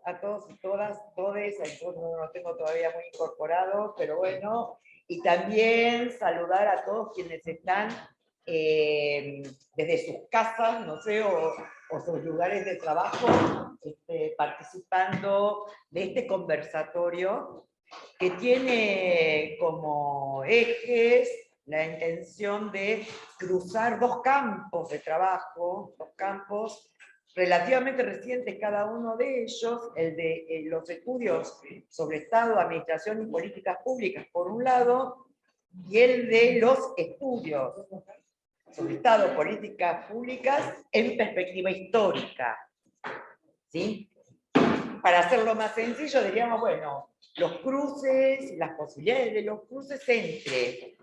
a todos y todas, todes, yo no lo tengo todavía muy incorporado, pero bueno, y también saludar a todos quienes están desde sus casas, no sé, o sus lugares de trabajo, participando de este conversatorio que tiene como ejes la intención de cruzar dos campos de trabajo, dos campos relativamente recientes cada uno de ellos, el de los estudios sobre Estado, Administración y Políticas Públicas, por un lado, y el de los estudios sobre Estado, Políticas Públicas en perspectiva histórica. ¿Sí? Para hacerlo más sencillo, diríamos, bueno, los cruces, las posibilidades de los cruces entre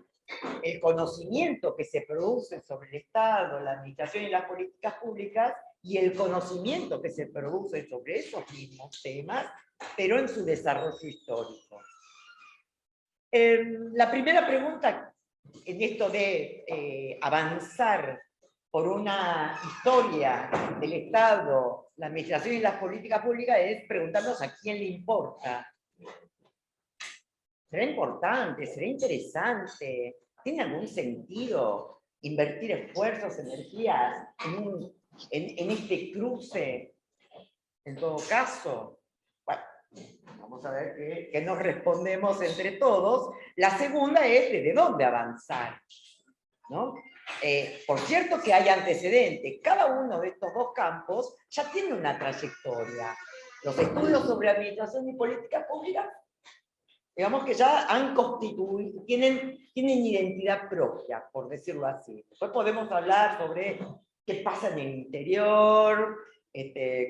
el conocimiento que se produce sobre el Estado, la administración y las políticas públicas, y el conocimiento que se produce sobre esos mismos temas, pero en su desarrollo histórico. La primera pregunta en esto de avanzar por una historia del Estado, la administración y las políticas públicas es preguntarnos a quién le importa. ¿Será importante? ¿Será interesante? ¿Tiene algún sentido invertir esfuerzos, energías en este cruce? En todo caso, bueno, vamos a ver qué nos respondemos entre todos. La segunda es de dónde avanzar, ¿no? Por cierto que hay antecedentes. Cada uno de estos dos campos ya tiene una trayectoria. Los estudios sobre administración y política pública, digamos que ya han constituido, tienen identidad propia, por decirlo así. Después podemos hablar sobre qué pasa en el interior,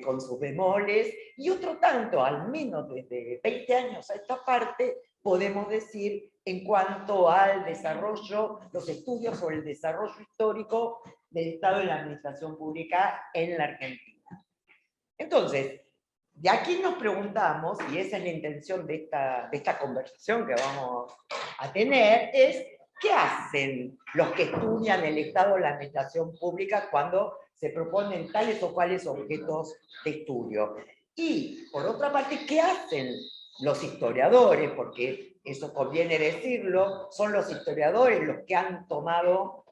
con sus bemoles, y otro tanto, al menos desde 20 años a esta parte, podemos decir en cuanto al desarrollo, los estudios sobre el desarrollo histórico del Estado y la administración pública en la Argentina. Entonces, de aquí nos preguntamos, y esa es la intención de esta conversación que vamos a tener, es ¿qué hacen los que estudian el Estado o la administración pública cuando se proponen tales o cuales objetos de estudio? Y, por otra parte, ¿qué hacen los historiadores? Porque eso conviene decirlo, son los historiadores los que han tomado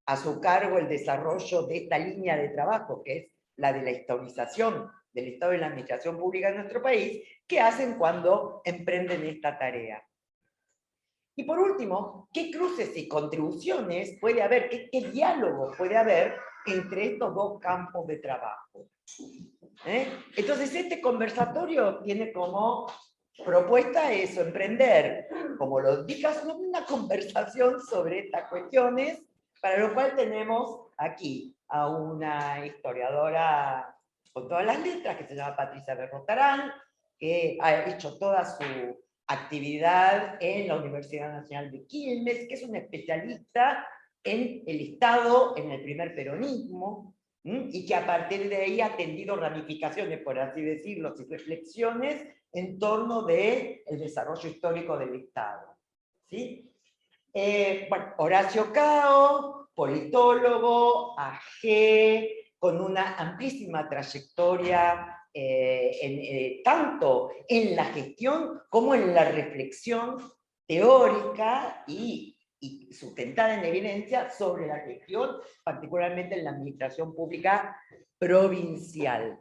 a su cargo el desarrollo de esta línea de trabajo, que es la de la historización del Estado y la administración pública en nuestro país, ¿qué hacen cuando emprenden esta tarea? Y por último, ¿qué cruces y contribuciones puede haber, qué diálogo puede haber entre estos dos campos de trabajo? Entonces, este conversatorio tiene como propuesta eso, emprender, como lo indica, una conversación sobre estas cuestiones, para lo cual tenemos aquí a una historiadora con todas las letras, que se llama Patricia Berrotarán, que ha hecho toda su actividad en la Universidad Nacional de Quilmes, que es una especialista en el Estado, en el primer peronismo, y que a partir de ahí ha tendido ramificaciones, por así decirlo, y reflexiones en torno del desarrollo histórico del Estado. ¿Sí? Bueno, Horacio Cao, politólogo, AG, con una amplísima trayectoria tanto en la gestión como en la reflexión teórica y sustentada en evidencia sobre la gestión, particularmente en la administración pública provincial.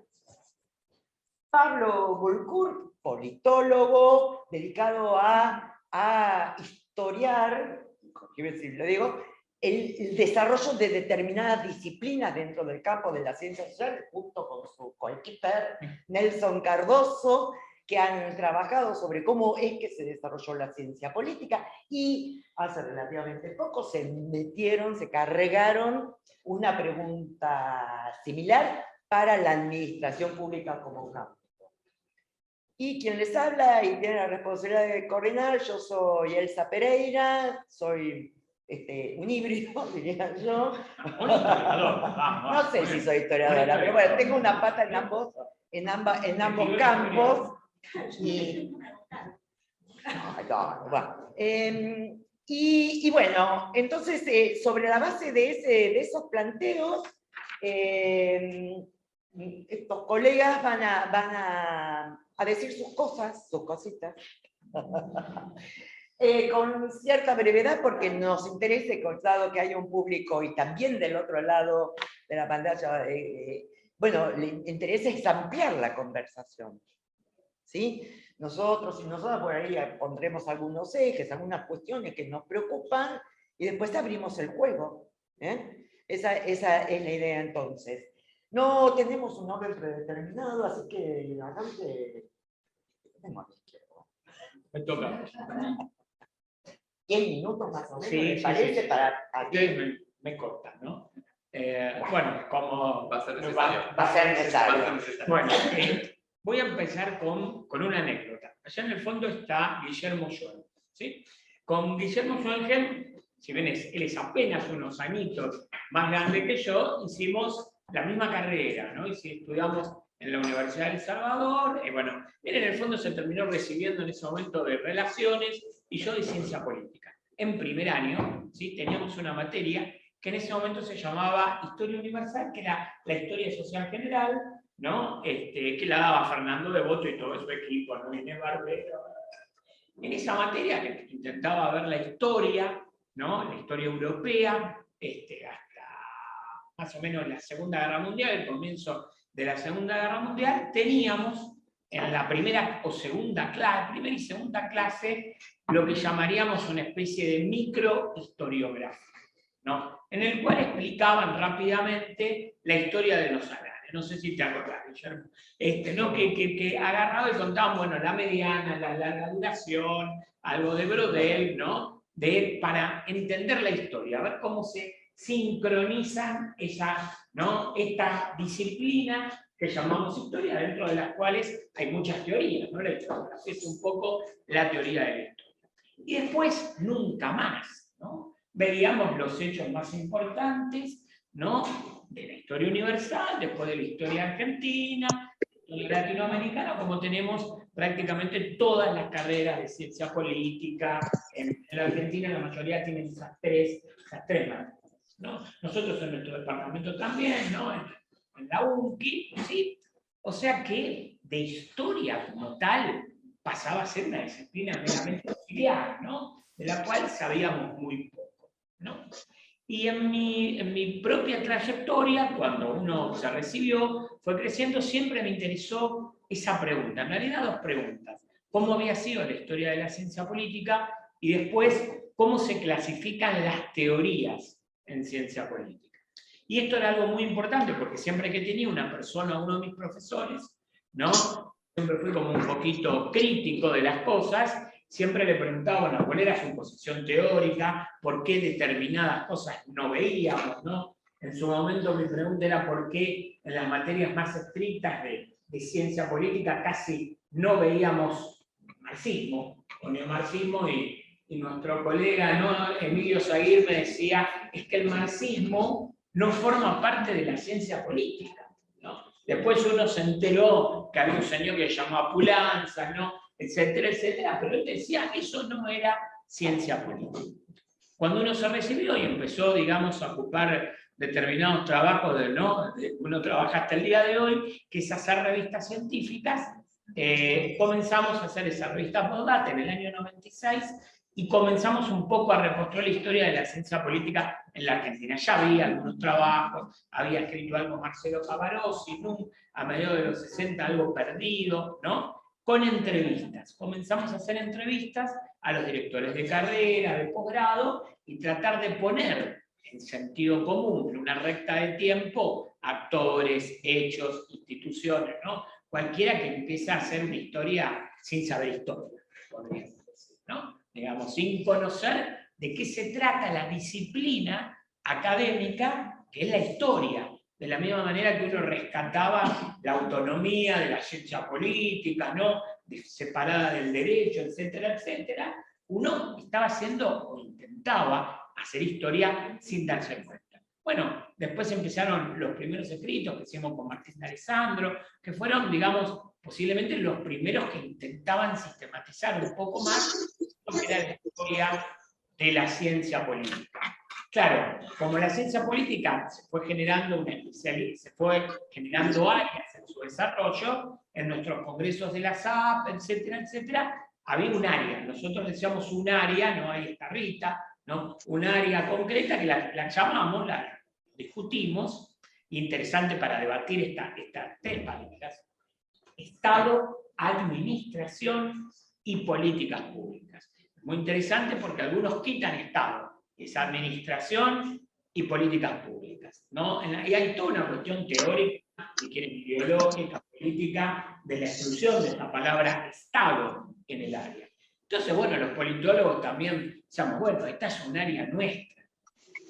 Pablo Bulcur, politólogo, dedicado a historiar, quiero decir, lo digo, el desarrollo de determinadas disciplinas dentro del campo de la ciencia social, junto con su coequiper Nelson Cardoso, que han trabajado sobre cómo es que se desarrolló la ciencia política, y hace relativamente poco se cargaron una pregunta similar para la administración pública como un campo. Y quien les habla y tiene la responsabilidad de coordinar, yo soy Elsa Pereira, soy un híbrido, diría yo. No sé si soy historiadora, pero bueno, tengo una pata en ambos campos. Y bueno, entonces, sobre la base de esos planteos, estos colegas van a decir sus cosas, sus cositas, con cierta brevedad, porque nos interesa, dado que hay un público y también del otro lado de la pantalla, bueno, le interesa es ampliar la conversación, ¿sí? Nosotros y nosotras por ahí pondremos algunos ejes, algunas cuestiones que nos preocupan, y después abrimos el juego, ¿eh? Esa es la idea entonces. No tenemos un orden predeterminado, así que adelante. Me toca. 10 minutos más o menos, Sí, ¿me sí, parece? sí. Para Ustedes me cortan, ¿no? Bueno, como Va a ser necesario. va a ser necesario. Bueno, voy a empezar con una anécdota. Allá en el fondo está Guillermo Schoengen, ¿sí? Con Guillermo Schoengen, si bien él es apenas unos añitos más grande que yo, hicimos la misma carrera, ¿no? Y si estudiamos en la Universidad de El Salvador, bueno, él en el fondo se terminó recibiendo en ese momento de Relaciones y yo de Ciencia Política. En primer año, ¿sí? Teníamos una materia que en ese momento se llamaba Historia Universal, que era la historia social general, ¿no? Que la daba Fernando Devoto y todo su equipo, ¿no? Inés Barbero. En esa materia que intentaba ver la historia, ¿no? La historia europea, hasta más o menos la Segunda Guerra Mundial, el comienzo de la Segunda Guerra Mundial, teníamos en la primera y segunda clase lo que llamaríamos una especie de microhistoriografía, ¿no? En el cual explicaban rápidamente la historia de los alanes. No sé si te acordás, Guillermo. ¿No? Que agarraba y contaban, bueno, la mediana, la larga duración, algo de Brodel, ¿no? Para entender la historia, a ver cómo se sincronizan ¿no? Esta disciplina que llamamos historia, dentro de las cuales hay muchas teorías, ¿no? La historiografía es un poco la teoría de la historia. Y después, nunca más, ¿no? Veíamos los hechos más importantes, ¿no? De la historia universal, después de la historia argentina, historia latinoamericana, como tenemos prácticamente todas las carreras de ciencia política. En la Argentina la mayoría tienen esas tres materias, ¿no? Nosotros en nuestro departamento también, ¿no? En la UNCI, ¿sí? O sea que de historia como tal pasaba a ser una disciplina meramente auxiliar, ¿no? De la cual sabíamos muy poco, ¿no? Y en mi propia trayectoria, cuando uno se recibió, fue creciendo, siempre me interesó esa pregunta. En realidad, dos preguntas. ¿Cómo había sido la historia de la ciencia política? Y después, ¿cómo se clasifican las teorías en ciencia política? Y esto era algo muy importante, porque siempre que tenía una persona, uno de mis profesores, ¿no? Siempre fui como un poquito crítico de las cosas, siempre le preguntaba, bueno, ¿cuál era su posición teórica? ¿Por qué determinadas cosas no veíamos, no? En su momento mi pregunta era por qué en las materias más estrictas de ciencia política casi no veíamos marxismo o neomarxismo, y nuestro colega, ¿no? Emilio Zaguir, me decía, es que el marxismo no forma parte de la ciencia política, ¿no? Después uno se enteró que había un señor que se llamaba Pulanzas, ¿no? Etcétera, etcétera, pero él decía que eso no era ciencia política. Cuando uno se recibió y empezó, digamos, a ocupar determinados trabajos, ¿no? Uno trabaja hasta el día de hoy, que es hacer revistas científicas, comenzamos a hacer esa revista Postdata en el año 96, y comenzamos un poco a reconstruir la historia de la ciencia política en la Argentina. Ya había algunos trabajos, había escrito algo Marcelo Cavarossi, ¿no? A mediados de los 60, algo perdido, ¿no? Con entrevistas. Comenzamos a hacer entrevistas a los directores de carrera, de posgrado, y tratar de poner en sentido común, en una recta de tiempo, actores, hechos, instituciones, ¿no? Cualquiera que empiece a hacer una historia sin saber historia, podríamos decir, ¿no? Digamos, sin conocer de qué se trata la disciplina académica, que es la historia. De la misma manera que uno rescataba la autonomía de la ciencia política, ¿no? Separada del derecho, etcétera, etcétera, uno estaba haciendo o intentaba hacer historia sin darse cuenta. Bueno, después empezaron los primeros escritos que hicimos con Martín de Alessandro, que fueron, digamos, posiblemente los primeros que intentaban sistematizar un poco más lo que era la historia de la ciencia política. Claro, como la ciencia política se fue generando áreas en su desarrollo, en nuestros congresos de la SAP, etcétera, etcétera, había un área. Nosotros decíamos un área, no ahí está Rita, ¿no? Un área concreta que la llamamos, la discutimos, interesante para debatir esta tema. Estado, administración y políticas públicas. Muy interesante porque algunos quitan Estado, es administración y políticas públicas, ¿no? Y hay toda una cuestión teórica, si quieren, ideológica, política, de la exclusión de esta palabra Estado en el área. Entonces, bueno, los politólogos también decíamos, bueno, esta es un área nuestra.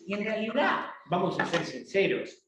Y en realidad, vamos a ser sinceros,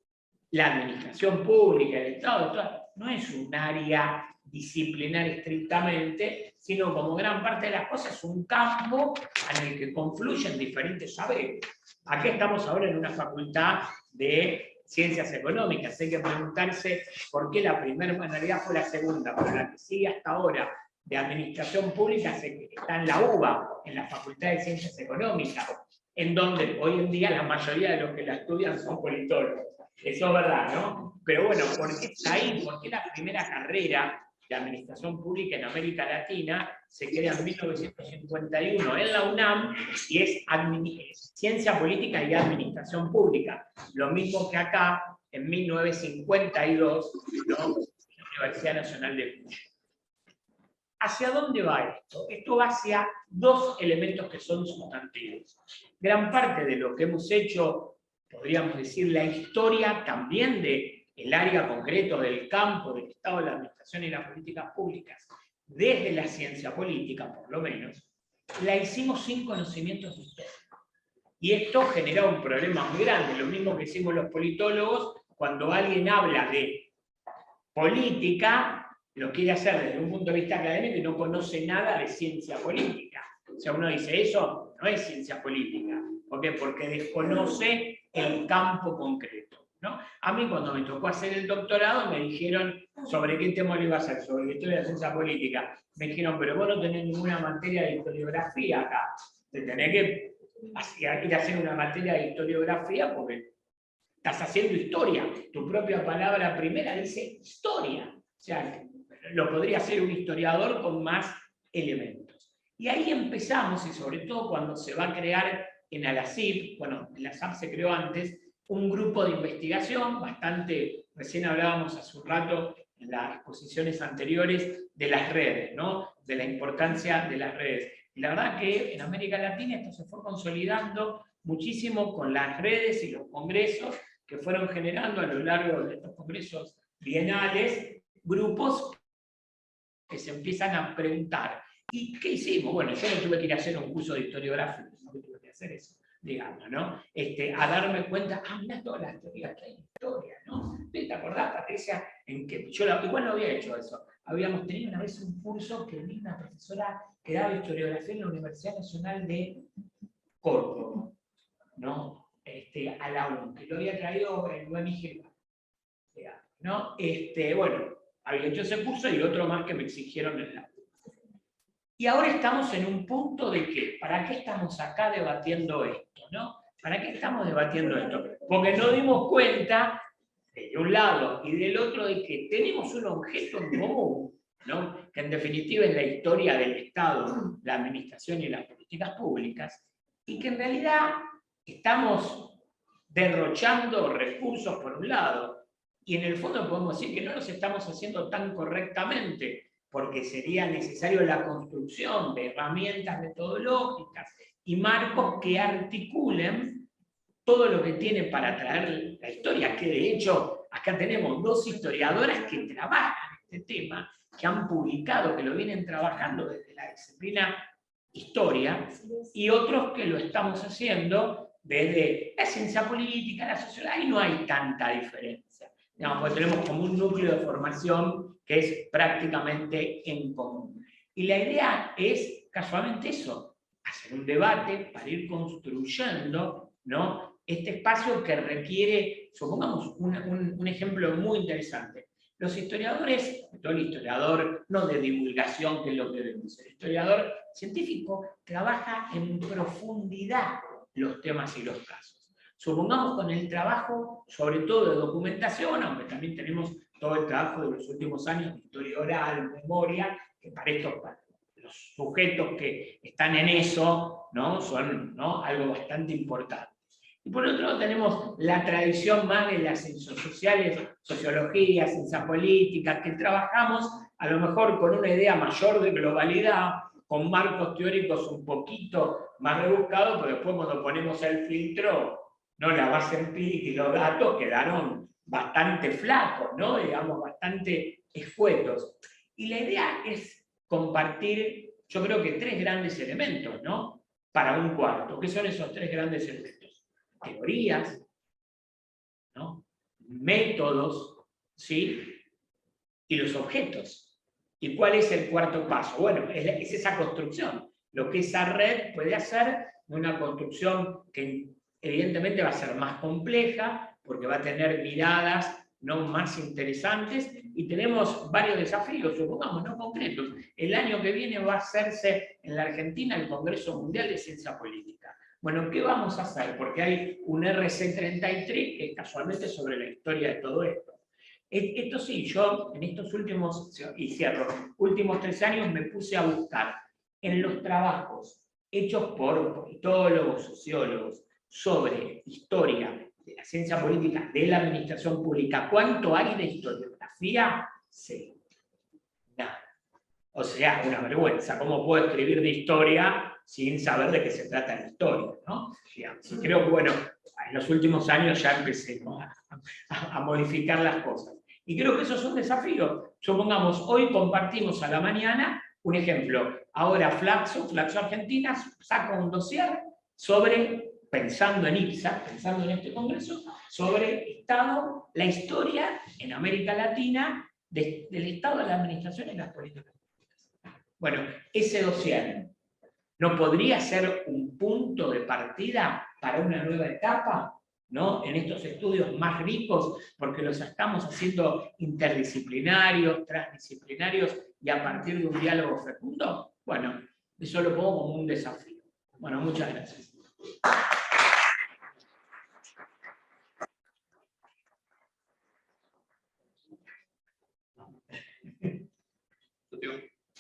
la administración pública, el Estado, no es un área disciplinar estrictamente, sino como gran parte de las cosas, un campo en el que confluyen diferentes saberes. Aquí estamos ahora en una facultad de ciencias económicas, hay que preguntarse por qué la primera, en realidad fue la segunda, pero la que sigue hasta ahora de administración pública está en la UBA, en la Facultad de Ciencias Económicas, en donde hoy en día la mayoría de los que la estudian son politólogos. Eso es verdad, ¿no? Pero bueno, ¿por qué está ahí? ¿Por qué la primera carrera de administración pública en América Latina se crea en 1951 en la UNAM y es Ciencia Política y Administración Pública? Lo mismo que acá, en 1952, ¿no? En la Universidad Nacional de Cuyo. ¿Hacia dónde va esto? Esto va hacia dos elementos que son sustantivos. Gran parte de lo que hemos hecho, podríamos decir, la historia también del área concreto del campo, del Estado, de la administración y las políticas públicas, desde la ciencia política, por lo menos, la hicimos sin conocimientos históricos. Y esto genera un problema muy grande, lo mismo que hicimos los politólogos, cuando alguien habla de política, lo quiere hacer desde un punto de vista académico y no conoce nada de ciencia política. O sea, uno dice, eso no es ciencia política. ¿Por qué? Porque desconoce el campo concreto, ¿no? A mí cuando me tocó hacer el doctorado me dijeron, ¿sobre qué tema lo iba a hacer? Sobre la historia de la ciencia política. Me dijeron, pero vos no tenés ninguna materia de historiografía acá. Te tenés que ir a hacer una materia de historiografía porque estás haciendo historia. Tu propia palabra primera dice historia. O sea, lo podría hacer un historiador con más elementos. Y ahí empezamos, y sobre todo cuando se va a crear en ALACIP, bueno, la SAP se creó antes, un grupo de investigación bastante, recién hablábamos hace un rato en las exposiciones anteriores de las redes, ¿no? De la importancia de las redes. Y la verdad que en América Latina esto se fue consolidando muchísimo con las redes y los congresos que fueron generando a lo largo de estos congresos bienales, grupos que se empiezan a preguntar, ¿y qué hicimos? Bueno, yo no tuve que ir a hacer un curso de historiografía, no tuve que hacer eso, digamos, ¿no? A darme cuenta, mirá todas las teorías que hay en historia, ¿no? ¿Te acordás, Patricia? En que yo igual no había hecho eso. Habíamos tenido una vez un curso que vino una profesora que daba historiografía en la Universidad Nacional de Córdoba, ¿no? A la UNC, que lo había traído el buen Miguel, ¿no? Bueno, había hecho ese curso y otro más que me exigieron en la. Y ahora estamos en un punto de que, ¿para qué estamos acá debatiendo esto? ¿No? ¿Para qué estamos debatiendo esto? Porque nos dimos cuenta, de un lado y del otro, de que tenemos un objeto en común, ¿no? Que en definitiva es la historia del Estado, la administración y las políticas públicas, y que en realidad estamos derrochando recursos por un lado, y en el fondo podemos decir que no los estamos haciendo tan correctamente, porque sería necesario la construcción de herramientas metodológicas y marcos que articulen todo lo que tiene para traer la historia, que de hecho acá tenemos dos historiadoras que trabajan este tema, que han publicado, que lo vienen trabajando desde la disciplina historia, y otros que lo estamos haciendo desde la ciencia política, la sociología, ahí no hay tanta diferencia. Digamos, porque tenemos como un núcleo de formación que es prácticamente en común. Y la idea es casualmente eso, hacer un debate para ir construyendo, ¿no? Este espacio que requiere, supongamos un ejemplo muy interesante. Los historiadores, todo el historiador no de divulgación, que es lo que vemos, el historiador científico trabaja en profundidad los temas y los casos. supongamos con el trabajo, sobre todo de documentación, aunque también tenemos todo el trabajo de los últimos años de historia oral, memoria, que para los sujetos que están en eso, ¿no? Son, ¿no?, algo bastante importante. Y por otro lado tenemos la tradición más de las ciencias sociales, sociología, ciencia política, que trabajamos a lo mejor con una idea mayor de globalidad, con marcos teóricos un poquito más rebuscados, pero después cuando ponemos el filtro, ¿no?, la base empírica y los datos quedaron bastante flacos, ¿no?, digamos, bastante escuetos. Y la idea es compartir, yo creo que 3 grandes elementos, ¿no?, para un cuarto. ¿Qué son esos 3 grandes elementos? Teorías, ¿no?, métodos, ¿sí?, y los objetos. ¿Y cuál es el cuarto paso? Bueno, es esa construcción. Lo que esa red puede hacer, una construcción que evidentemente va a ser más compleja, porque va a tener miradas no más interesantes, y tenemos varios desafíos, supongamos, no concretos. El año que viene va a hacerse en la Argentina el Congreso Mundial de Ciencia Política. Bueno, ¿qué vamos a hacer? Porque hay un RC33 que es casualmente sobre la historia de todo esto. Esto sí, yo en estos últimos, y cierro, últimos 3 años me puse a buscar en los trabajos hechos por politólogos, sociólogos, sobre historia de la ciencia política, de la administración pública. ¿Cuánto hay de historiografía? Sí, nada. O sea, una vergüenza. ¿Cómo puedo escribir de historia sin saber de qué se trata la historia, ¿no? Y creo que, bueno, en los últimos años ya empecé, ¿no?, a modificar las cosas. Y creo que eso es un desafío. Supongamos, hoy compartimos a la mañana un ejemplo. Ahora Flaxo Argentina saca un dossier sobre, pensando en IPSA, pensando en este congreso, sobre Estado, la historia en América Latina del Estado de la administración y las políticas públicas. Bueno, ese dossier ¿no podría ser un punto de partida para una nueva etapa, ¿no?, en estos estudios más ricos, porque los estamos haciendo interdisciplinarios, transdisciplinarios y a partir de un diálogo fecundo? Bueno, eso lo pongo como un desafío. Bueno, muchas gracias.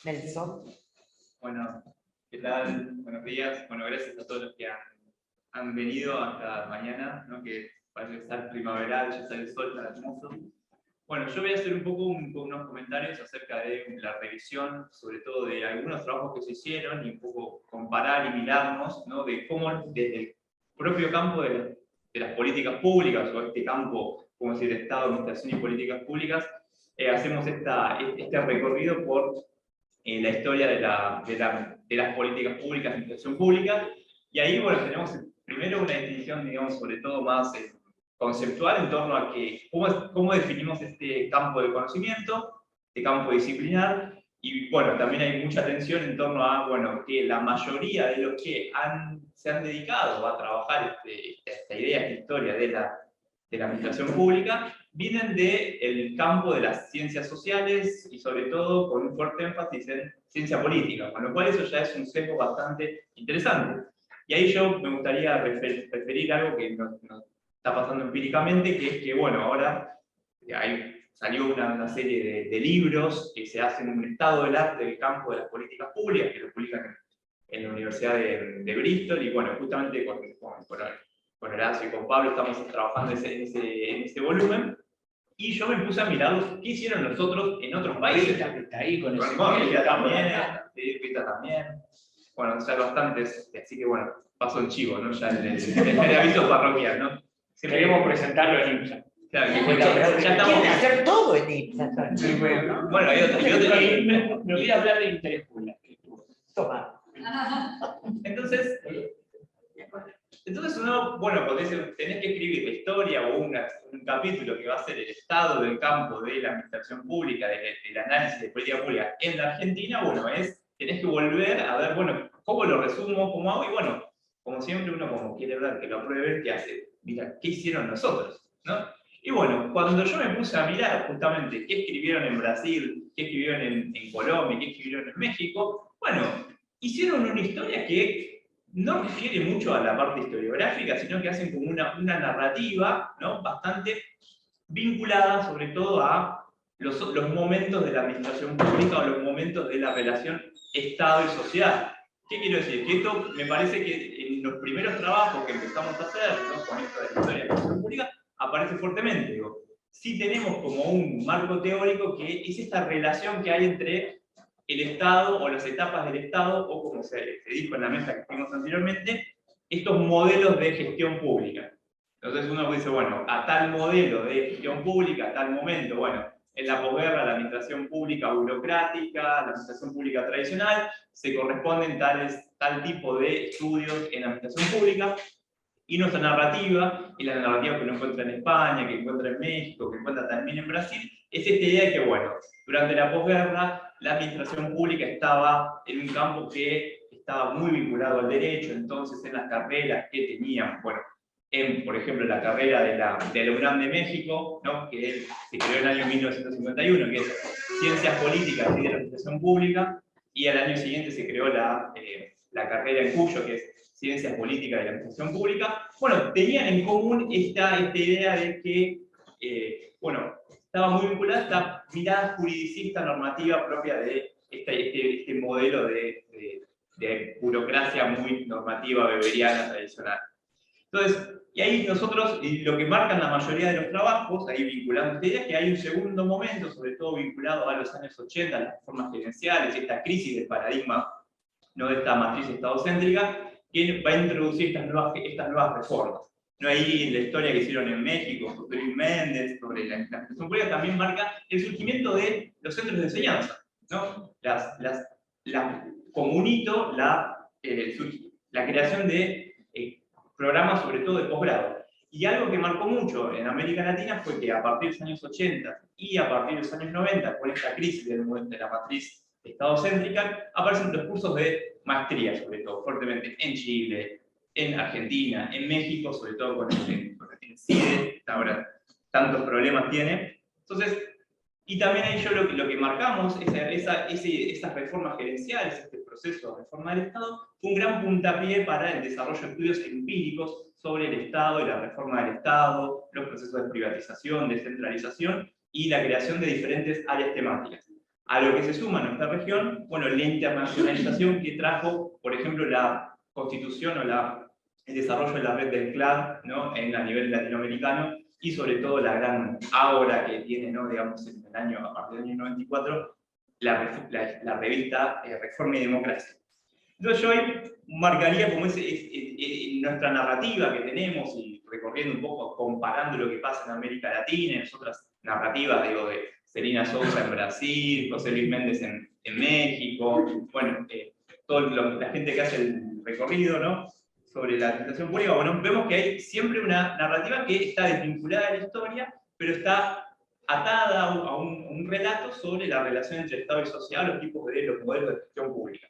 Nelson. Bueno, ¿qué tal? Buenos días. Bueno, gracias a todos los que han venido hasta mañana, ¿no?, que parece estar primaveral, ya sale el sol, está hermoso. Bueno, yo voy a hacer un poco unos comentarios acerca de la revisión, sobre todo de algunos trabajos que se hicieron, y un poco comparar y mirarnos, ¿no?, de cómo desde el propio campo de las políticas públicas, o este campo, como decir, Estado, Administración y Políticas Públicas, hacemos este recorrido por la historia de las políticas públicas, de administración pública. Y ahí, bueno, tenemos primero una definición, digamos, sobre todo más conceptual en torno a cómo definimos este campo de conocimiento, este campo disciplinar. Y bueno, también hay mucha atención en torno a, bueno, que la mayoría de los que se han dedicado a trabajar esta idea, esta historia de la administración pública, vienen del campo de las ciencias sociales y sobre todo con un fuerte énfasis en ciencia política, con lo cual eso ya es un sesgo bastante interesante. Y ahí yo me gustaría referir algo que nos está pasando empíricamente, que es que, bueno, ahora salió una serie de libros que se hacen un estado del arte del campo de las políticas públicas, que lo publican en la Universidad de Bristol, y bueno, justamente con Horacio y con Pablo estamos trabajando en ese volumen. Y yo me puse a mirar qué hicieron nosotros en otros países. Está ahí con ese Pita también. Bueno, ya bastantes, así que bueno, pasó el chivo, ¿no? Ya el aviso parroquial, ¿no? Queremos presentarlo en IPSA. Claro, Ya estamos hacer todo en IPSA. Bueno, hay otro. Me voy a hablar de interés público. Toma. Entonces uno, bueno, tenés que escribir la historia o un capítulo que va a ser el estado del campo de la administración pública, del análisis de política pública en la Argentina. Bueno, tenés que volver a ver, bueno, cómo lo resumo, cómo hago, y bueno, como siempre uno como quiere ver que lo apruebe, ¿qué hace? Mira, ¿qué hicieron nosotros? ¿No? Y bueno, cuando yo me puse a mirar justamente qué escribieron en Brasil, qué escribieron en Colombia, qué escribieron en México, bueno, hicieron una historia que no refiere mucho a la parte historiográfica, sino que hacen como una narrativa, ¿no?, bastante vinculada sobre todo a los momentos de la administración pública o los momentos de la relación Estado y sociedad. ¿Qué quiero decir? Que esto me parece que en los primeros trabajos que empezamos a hacer, ¿no?, con esto de la historia de la administración pública, aparece fuertemente. Digo, sí tenemos como un marco teórico que es esta relación que hay entre el Estado o las etapas del Estado, o como se dijo en la mesa que tuvimos anteriormente, estos modelos de gestión pública. Entonces uno dice, bueno, a tal modelo de gestión pública, a tal momento, bueno, en la posguerra, la administración pública burocrática, la administración pública tradicional, se corresponden tal tipo de estudios en la administración pública, y nuestra narrativa, y la narrativa que uno encuentra en España, que encuentra en México, que encuentra también en Brasil, es esta idea de que, bueno, durante la posguerra, la administración pública estaba en un campo que estaba muy vinculado al derecho. Entonces en las carreras que tenían, bueno, por ejemplo, la carrera de la UNAM de México, ¿no?, que se creó en el año 1951, que es Ciencias Políticas y de la Administración Pública, y al año siguiente se creó la carrera en Cuyo, que es Ciencias Políticas de la Administración Pública. Bueno, tenían en común esta idea de que, bueno, estaba muy vinculada a esta mirada juridicista normativa propia de este modelo de burocracia muy normativa weberiana tradicional. Entonces, y ahí nosotros, lo que marcan la mayoría de los trabajos, ahí vinculando esta idea, es que hay un segundo momento, sobre todo vinculado a los años 80, las reformas gerenciales, esta crisis del paradigma, no de esta matriz estadocéntrica, que va a introducir estas nuevas reformas. ¿No? Ahí la historia que hicieron en México, José Luis Méndez, sobre la administración pública, también marca el surgimiento de los centros de enseñanza, ¿no? Como un hito, la creación de programas, sobre todo de posgrado. Y algo que marcó mucho en América Latina fue que a partir de los años 80 y a partir de los años 90, con esta crisis de la matriz estadocéntrica, aparecen los cursos de maestría, sobre todo, fuertemente, en Chile, en Argentina, en México, sobre todo con el CIDE, ahora tantos problemas tiene. Entonces, y también ahí yo lo que marcamos, esas reformas gerenciales, este proceso de reforma del Estado, fue un gran puntapié para el desarrollo de estudios empíricos sobre el Estado y la reforma del Estado, los procesos de privatización, descentralización y la creación de diferentes áreas temáticas. A lo que se suma en nuestra región, bueno, la internacionalización que trajo, por ejemplo, la constitución o el desarrollo de la red del CLAD, ¿no?, a nivel latinoamericano, y sobre todo la gran ágora que tiene, ¿no?, digamos, en el año, a partir del año 94, la revista Reforma y Democracia. Entonces yo hoy marcaría como nuestra narrativa que tenemos, y recorriendo un poco, comparando lo que pasa en América Latina, en otras narrativas, digo, de Celina Sousa en Brasil, José Luis Méndez en México, bueno, toda la gente que hace el recorrido, ¿no?, sobre la administración pública, bueno, vemos que hay siempre una narrativa que está desvinculada de la historia, pero está atada a un relato sobre la relación entre Estado y sociedad, los modelos de gestión pública.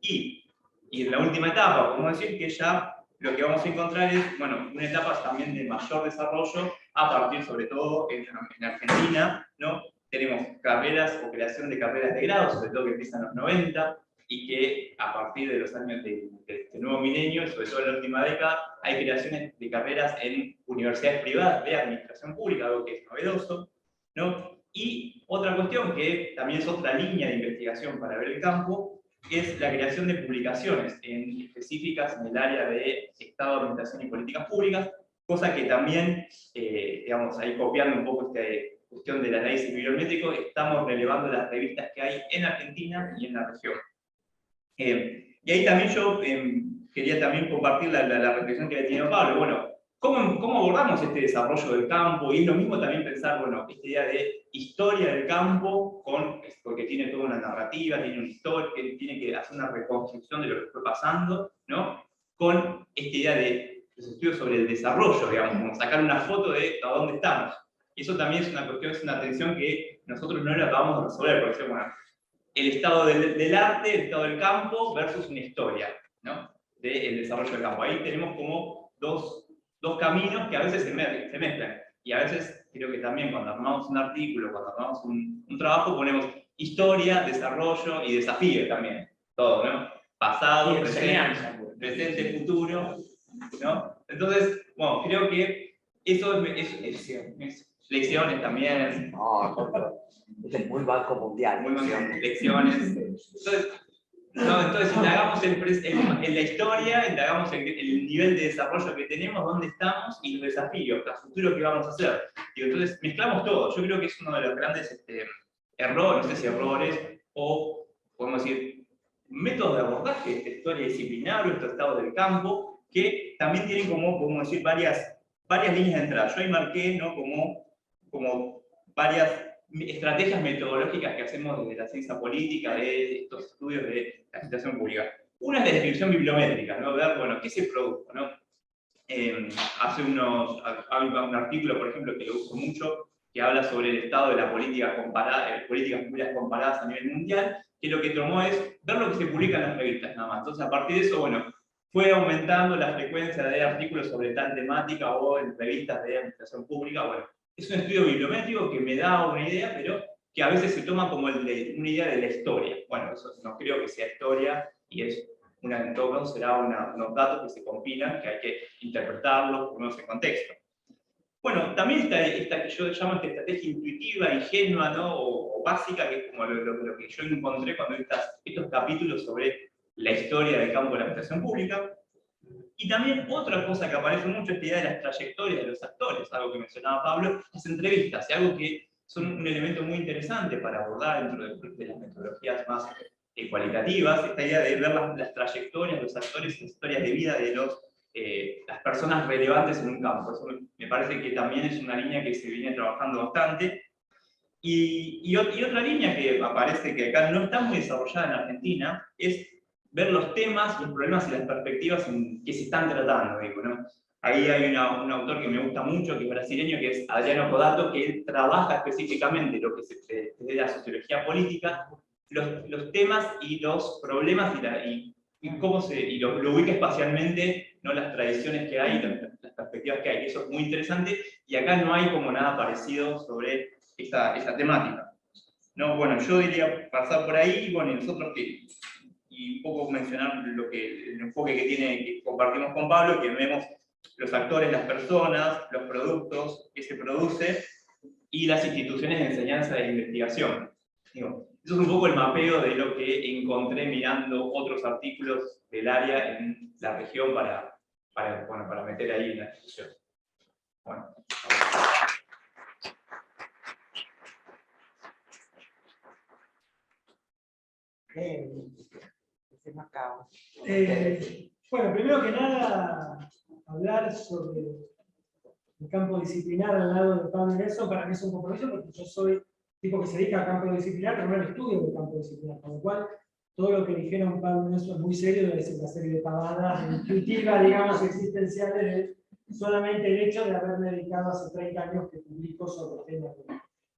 Y en la última etapa, podemos decir que ya lo que vamos a encontrar es, bueno, una etapa también de mayor desarrollo, a partir, sobre todo, en Argentina, ¿no? Tenemos carreras o creación de carreras de grado, sobre todo que empiezan en los 90, y que a partir de los años de este nuevo milenio, sobre todo en la última década, hay creaciones de carreras en universidades privadas de administración pública, algo que es novedoso, ¿no? Y otra cuestión que también es otra línea de investigación para ver el campo, es la creación de publicaciones específicas en el área de Estado, Administración y Políticas Públicas, cosa que también, digamos, ahí copiando un poco esta cuestión del análisis bibliométrico, estamos relevando las revistas que hay en Argentina y en la región. Y ahí también yo quería también compartir la reflexión que había tenido Pablo. Bueno, ¿cómo abordamos este desarrollo del campo? Y es lo mismo también pensar, bueno, esta idea de historia del campo, porque tiene toda una narrativa, tiene una historia, que tiene que hacer una reconstrucción de lo que fue pasando, ¿no? Con esta idea de los estudios sobre el desarrollo, digamos, como sacar una foto de a dónde estamos. Y eso también es una cuestión, es una tensión que nosotros no la acabamos de resolver, porque bueno, el estado del arte, el estado del campo, versus una historia, ¿no?, del desarrollo del campo. Ahí tenemos como dos caminos que a veces se mezclan. Y a veces creo que también cuando armamos un artículo, cuando armamos un trabajo, ponemos historia, desarrollo y desafío también. Todo, ¿no? Pasado, presente. presente, futuro, ¿no? Entonces, bueno, creo que eso es lecciones también. No, este es muy Banco Mundial. Muy buenas lecciones. Entonces indagamos en la historia, indagamos en el nivel de desarrollo que tenemos, dónde estamos y los desafíos, a futuro que vamos a hacer. Y entonces mezclamos todo. Yo creo que es uno de los grandes errores, no sé si errores, o podemos decir, métodos de abordaje de esta historia disciplinar o estos estados del campo, que también tienen como, podemos decir, varias líneas de entrada. Yo ahí marqué, ¿no? como varias estrategias metodológicas que hacemos desde la ciencia política, de estos estudios de la situación pública. Una es la descripción bibliométrica, ¿no? Ver, bueno, qué se produjo, ¿no? Hay un artículo, por ejemplo, que lo uso mucho, que habla sobre el estado de la política comparada, políticas públicas comparadas a nivel mundial, que lo que tomó es ver lo que se publica en las revistas, nada más. Entonces, a partir de eso, bueno, fue aumentando la frecuencia de artículos sobre tal temática o en revistas de administración pública. Bueno, es un estudio bibliométrico que me da una idea, pero que a veces se toma como una idea de la historia. Bueno, eso no creo que sea historia, y es en todo caso será unos datos que se compilan, que hay que interpretarlos, ponerlos en contexto. Bueno, también esta que yo llamo estrategia intuitiva, ingenua, ¿no? o básica, que es como lo que yo encontré cuando estos capítulos sobre la historia del campo de la administración pública. Y también otra cosa que aparece mucho es la idea de las trayectorias de los actores, algo que mencionaba Pablo, las entrevistas, y algo que son un elemento muy interesante para abordar dentro de las metodologías más cualitativas, esta idea de ver las trayectorias de los actores, las historias de vida de las personas relevantes en un campo. Eso me parece que también es una línea que se viene trabajando bastante. Y otra línea que aparece que acá no está muy desarrollada en Argentina es ver los temas, los problemas y las perspectivas que se están tratando. Digo, ¿no? Ahí hay un autor que me gusta mucho, que es brasileño, que es Adriano Codato, que él trabaja específicamente lo que desde la sociología política, los temas y los problemas y cómo lo ubica espacialmente, ¿no? Las tradiciones que hay, las perspectivas que hay. Eso es muy interesante, y acá no hay como nada parecido sobre esta temática. No, bueno, yo diría pasar por ahí, bueno, y nosotros y un poco mencionar el enfoque que compartimos con Pablo, que vemos los actores, las personas, los productos que se producen y las instituciones de enseñanza e investigación. Digo, eso es un poco el mapeo de lo que encontré mirando otros artículos del área en la región para meter ahí en la discusión. Bueno. Bueno, primero que nada, hablar sobre el campo disciplinar al lado de Pablo y Nelson para mí es un compromiso, porque yo soy tipo que se dedica al campo disciplinar, pero no al estudio del campo disciplinar, con lo cual todo lo que dijeron Pablo y Nelson es muy serio, debe ser una serie de pavadas intuitivas, digamos, existenciales, solamente el hecho de haberme dedicado hace 30 años que publico sobre temas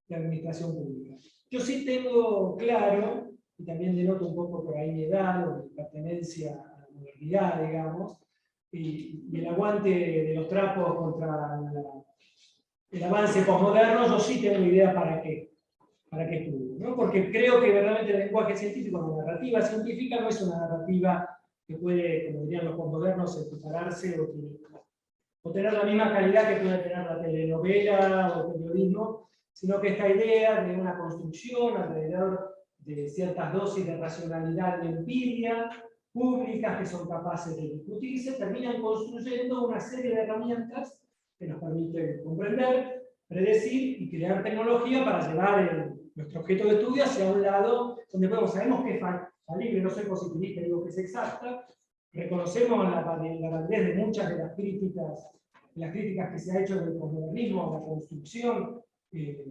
de administración pública. Yo sí tengo claro, y también denoto un poco por ahí mi edad o mi pertenencia a la modernidad, digamos, y el aguante de los trapos contra el avance posmoderno, yo sí tengo idea para qué estudio, ¿no? Porque creo que verdaderamente el lenguaje científico, la narrativa científica, no es una narrativa que puede, como dirían los posmodernos, equipararse o tener la misma calidad que puede tener la telenovela o el periodismo, sino que esta idea de una construcción alrededor de ciertas dosis de racionalidad y empiria públicas que son capaces de discutirse, terminan construyendo una serie de herramientas que nos permiten comprender, predecir y crear tecnología para llevar nuestro objeto de estudio hacia un lado donde sabemos que es falible, no soy positivista, digo que es exacta, reconocemos la validez de muchas de las críticas que se ha hecho del posmodernismo, la construcción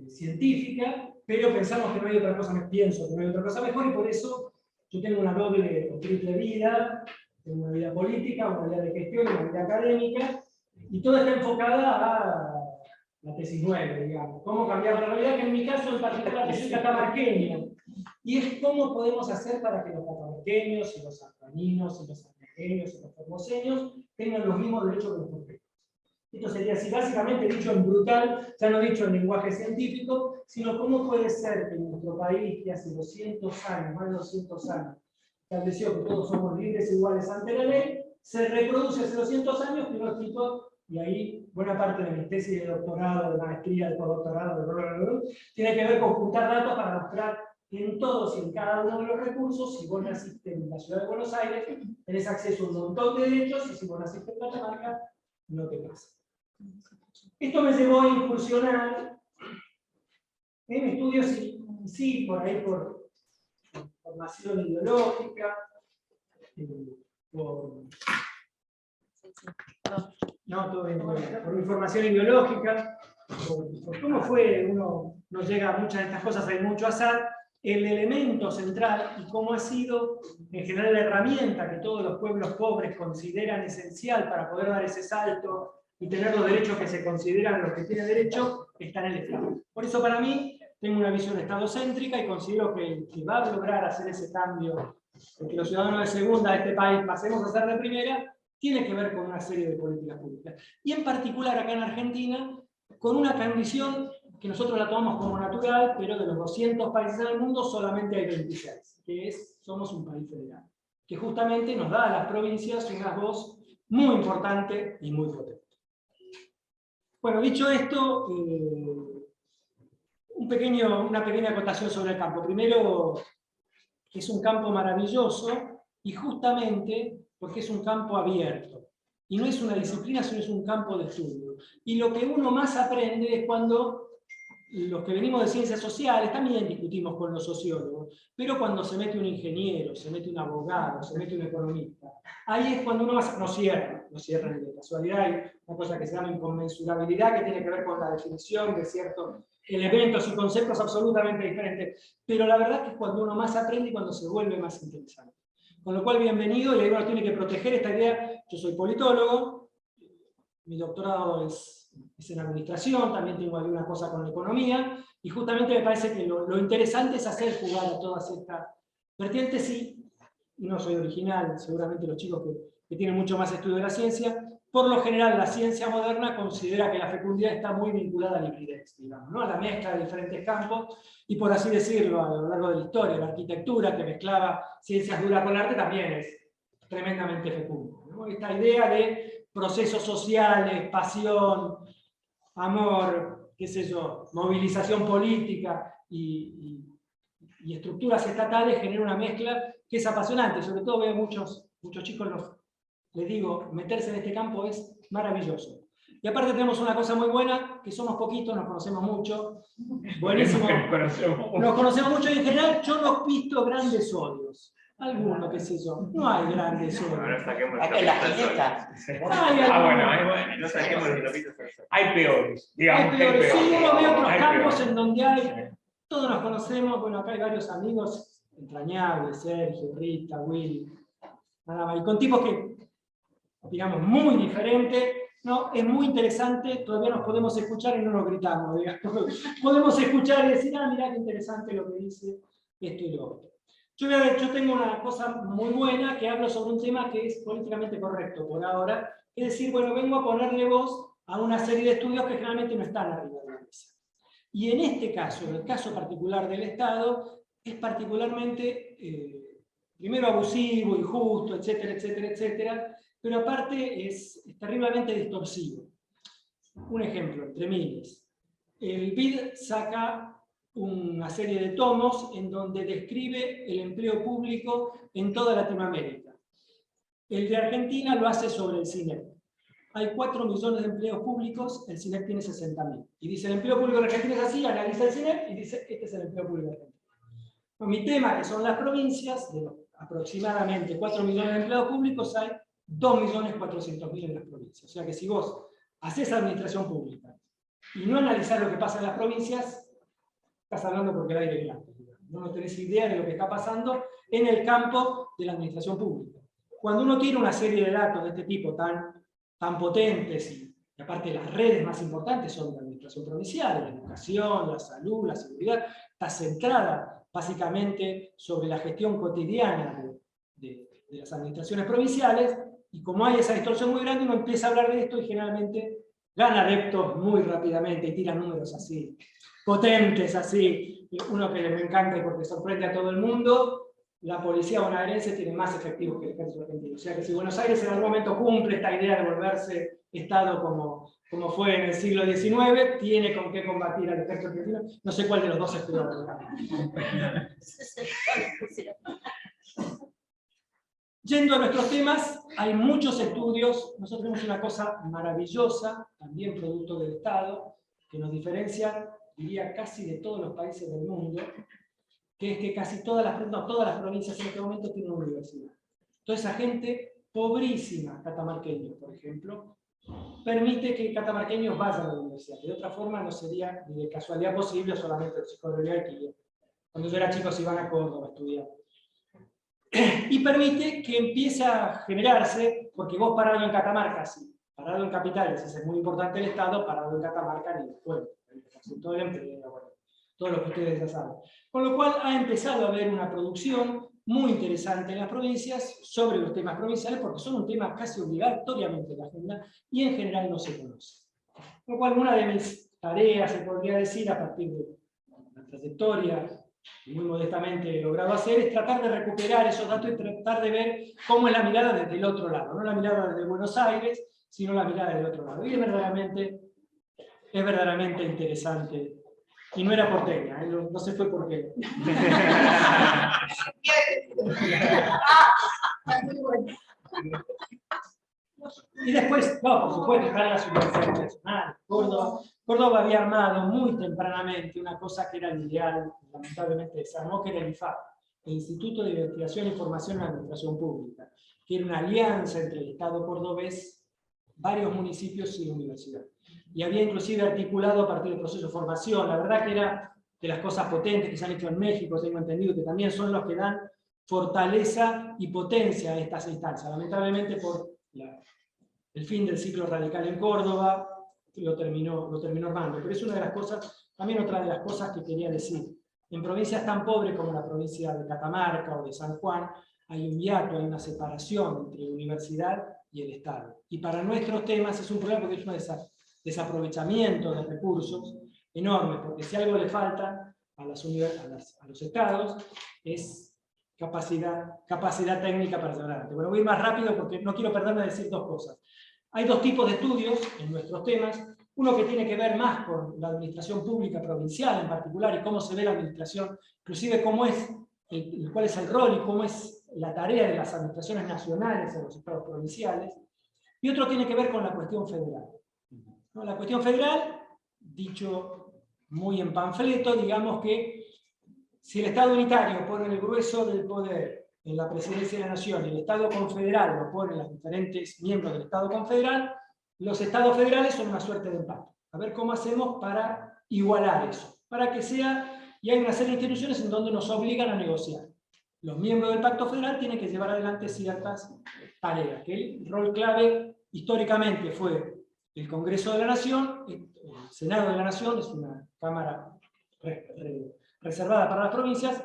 científica, pero pensamos que no hay otra cosa, pienso que no hay otra cosa mejor, y por eso yo tengo una doble o triple vida, tengo una vida política, una vida de gestión, una vida académica, y toda está enfocada a la tesis 9, digamos, cómo cambiar la realidad, que en mi caso en particular es catamarqueña, y es cómo podemos hacer para que los catamarqueños, y los sanjuaninos, y los santiagueños, y los formoseños tengan los mismos derechos que los porteños. Esto sería así, básicamente dicho en brutal, ya no dicho en lenguaje científico, sino cómo puede ser que en nuestro país, que hace 200 años, más de 200 años, estableció que todos somos libres e iguales ante la ley, se reproduce hace 200 años, pero escrito, y ahí buena parte de mi tesis de doctorado, de maestría, de postdoctorado, tiene que ver con juntar datos para mostrar que en todos y en cada uno de los recursos, si vos naciste en la ciudad de Buenos Aires, tenés acceso a un montón de derechos, y si vos naciste en Catamarca, no te pasa. Esto me llevó a incursionar en estudios, sí, por ahí por formación ideológica, por información ideológica, por cómo fue, uno no llega a muchas de estas cosas, hay mucho azar, el elemento central y cómo ha sido en general la herramienta que todos los pueblos pobres consideran esencial para poder dar ese salto y tener los derechos que se consideran los que tienen derecho, está en el Estado. Por eso para mí tengo una visión estadocéntrica y considero que el que va a lograr hacer ese cambio, de que los ciudadanos de segunda de este país pasemos a ser de primera, tiene que ver con una serie de políticas públicas. Y en particular acá en Argentina, con una condición que nosotros la tomamos como natural, pero de los 200 países del mundo solamente hay 26, que es, somos un país federal, que justamente nos da a las provincias una voz muy importante y muy potente. Bueno, dicho esto, una pequeña acotación sobre el campo. Primero, que es un campo maravilloso, y justamente porque es un campo abierto. Y no es una disciplina, sino es un campo de estudio. Y lo que uno más aprende es cuando los que venimos de ciencias sociales, también discutimos con los sociólogos, pero cuando se mete un ingeniero, se mete un abogado, se mete un economista, ahí es cuando uno más no cierra ni de casualidad, hay una cosa que se llama inconmensurabilidad, que tiene que ver con la definición de ciertos elementos y conceptos absolutamente diferentes, pero la verdad que es cuando uno más aprende y cuando se vuelve más interesante. Con lo cual, bienvenido, y ahí uno tiene que proteger esta idea. Yo soy politólogo, mi doctorado es en administración, también tengo alguna cosa con economía, y justamente me parece que lo interesante es hacer jugar a todas estas vertientes, y no soy original, seguramente los chicos que tienen mucho más estudio de la ciencia, por lo general la ciencia moderna considera que la fecundidad está muy vinculada a la hibridez, digamos, ¿no? A la mezcla de diferentes campos, y por así decirlo, a lo largo de la historia, la arquitectura que mezclaba ciencias duras con arte también es tremendamente fecunda, ¿no? Esta idea de procesos sociales, pasión, amor, qué sé yo, movilización política y estructuras estatales genera una mezcla que es apasionante. Sobre todo veo muchos chicos, les digo, meterse en este campo es maravilloso. Y aparte tenemos una cosa muy buena, que somos poquitos, nos conocemos mucho. Buenísimo. Nos conocemos mucho y en general yo no he visto grandes odios. Alguno, qué sé yo. No hay grandes odios. Acá en la jineta. Bueno, No saquemos los trapitos. hay peores. Digamos, Hay peores. Sí, uno ve otros hay campos peores. en donde hay, todos nos conocemos, bueno, acá hay varios amigos entrañables, Sergio, Rita, Willy, y con tipos que, digamos, muy diferentes, ¿no? Es muy interesante, todavía nos podemos escuchar y no nos gritamos, digamos. Podemos escuchar y decir, mirá qué interesante lo que dice esto y lo otro. Yo tengo una cosa muy buena, que hablo sobre un tema que es políticamente correcto por ahora, es decir, bueno, vengo a ponerle voz a una serie de estudios que generalmente no están arriba de la mesa. Y en este caso, en el caso particular del Estado, es particularmente, primero abusivo, injusto, etcétera, etcétera, etcétera, pero aparte es terriblemente distorsivo. Un ejemplo, entre miles. El BID saca una serie de tomos en donde describe el empleo público en toda Latinoamérica. El de Argentina lo hace sobre el CINEP. Hay 4 millones de empleos públicos, el CINEP tiene 60.000. Y dice, el empleo público de Argentina es así, analiza el CINEP y dice, este es el empleo público de Argentina. Mi tema, que son las provincias, de los aproximadamente 4 millones de empleados públicos, hay 2.400.000 en las provincias. O sea que si vos haces administración pública y no analizás lo que pasa en las provincias, estás hablando porque el aire es grande. No tenés idea de lo que está pasando en el campo de la administración pública. Cuando uno tiene una serie de datos de este tipo tan potentes, y aparte las redes más importantes son la administración provincial, la educación, la salud, la seguridad, está centrada básicamente sobre la gestión cotidiana de las administraciones provinciales, y como hay esa distorsión muy grande, uno empieza a hablar de esto y generalmente gana adeptos muy rápidamente y tira números así, potentes así. Uno que me encanta y porque sorprende a todo el mundo, la policía bonaerense tiene más efectivos que el ejército argentino. O sea que si Buenos Aires en algún momento cumple esta idea de volverse Estado como fue en el siglo XIX, tiene con qué combatir al ejército argentino. No sé cuál de los dos es peor. Yendo a nuestros temas, hay muchos estudios. Nosotros tenemos una cosa maravillosa, también producto del Estado, que nos diferencia, diría, casi de todos los países del mundo, que es que casi todas las provincias en este momento tienen una universidad. Toda esa gente pobrísima, catamarqueños, por ejemplo, permite que catamarqueños vayan a la universidad. De otra forma no sería ni de casualidad posible solamente los chicos de Real que cuando yo era chico se iban a Córdoba a estudiar. Y permite que empiece a generarse, porque vos parado en Catamarca, sí, parado en capitales, ese es muy importante el Estado, parado en Catamarca ni bueno, todo el empleo, bueno, todo lo que ustedes ya saben. Con lo cual ha empezado a haber una producción muy interesante en las provincias sobre los temas provinciales, porque son un tema casi obligatoriamente en la agenda y en general no se conoce. Con lo cual una de mis tareas, se podría decir, a partir de la trayectoria muy modestamente he logrado hacer, es tratar de recuperar esos datos y tratar de ver cómo es la mirada desde el otro lado, no la mirada desde Buenos Aires, sino la mirada del otro lado. Y es verdaderamente interesante. Y no era porteña, no sé fue por qué. Y después, no, por supuesto, están las universidades nacionales. Córdoba había armado muy tempranamente una cosa que era el ideal, lamentablemente desarmó, que era el IFAP, el Instituto de Investigación, Información y Administración Pública, que era una alianza entre el Estado cordobés, varios municipios y la universidad. Y había inclusive articulado a partir del proceso de formación. La verdad que era de las cosas potentes que se han hecho en México, tengo entendido que también son los que dan fortaleza y potencia a estas instancias. Lamentablemente por el fin del ciclo radical en Córdoba, lo terminó armando. Pero es una de las cosas, también otra de las cosas que quería decir. En provincias tan pobres como la provincia de Catamarca o de San Juan, hay un hiato, hay una separación entre universidad y el Estado. Y para nuestros temas es un problema porque es un desaprovechamiento de recursos enorme, porque si algo le falta a los estados es capacidad técnica para llevar adelante. Bueno, voy a ir más rápido porque no quiero perderme de decir dos cosas. Hay dos tipos de estudios en nuestros temas, uno que tiene que ver más con la administración pública provincial en particular y cómo se ve la administración, inclusive cómo es, cuál es el rol y cómo es la tarea de las administraciones nacionales en los estados provinciales, y otro tiene que ver con la cuestión federal. ¿No? La cuestión federal, dicho muy en panfleto, digamos que si el Estado unitario pone el grueso del poder en la presidencia de la nación y el Estado confederal lo ponen los diferentes miembros del Estado confederal, los estados federales son una suerte de empate. A ver cómo hacemos para igualar eso, para que sea, y hay una serie de instituciones en donde nos obligan a negociar. Los miembros del Pacto Federal tienen que llevar adelante ciertas tareas, que el rol clave históricamente fue el Congreso de la Nación, el Senado de la Nación, es una cámara reservada para las provincias,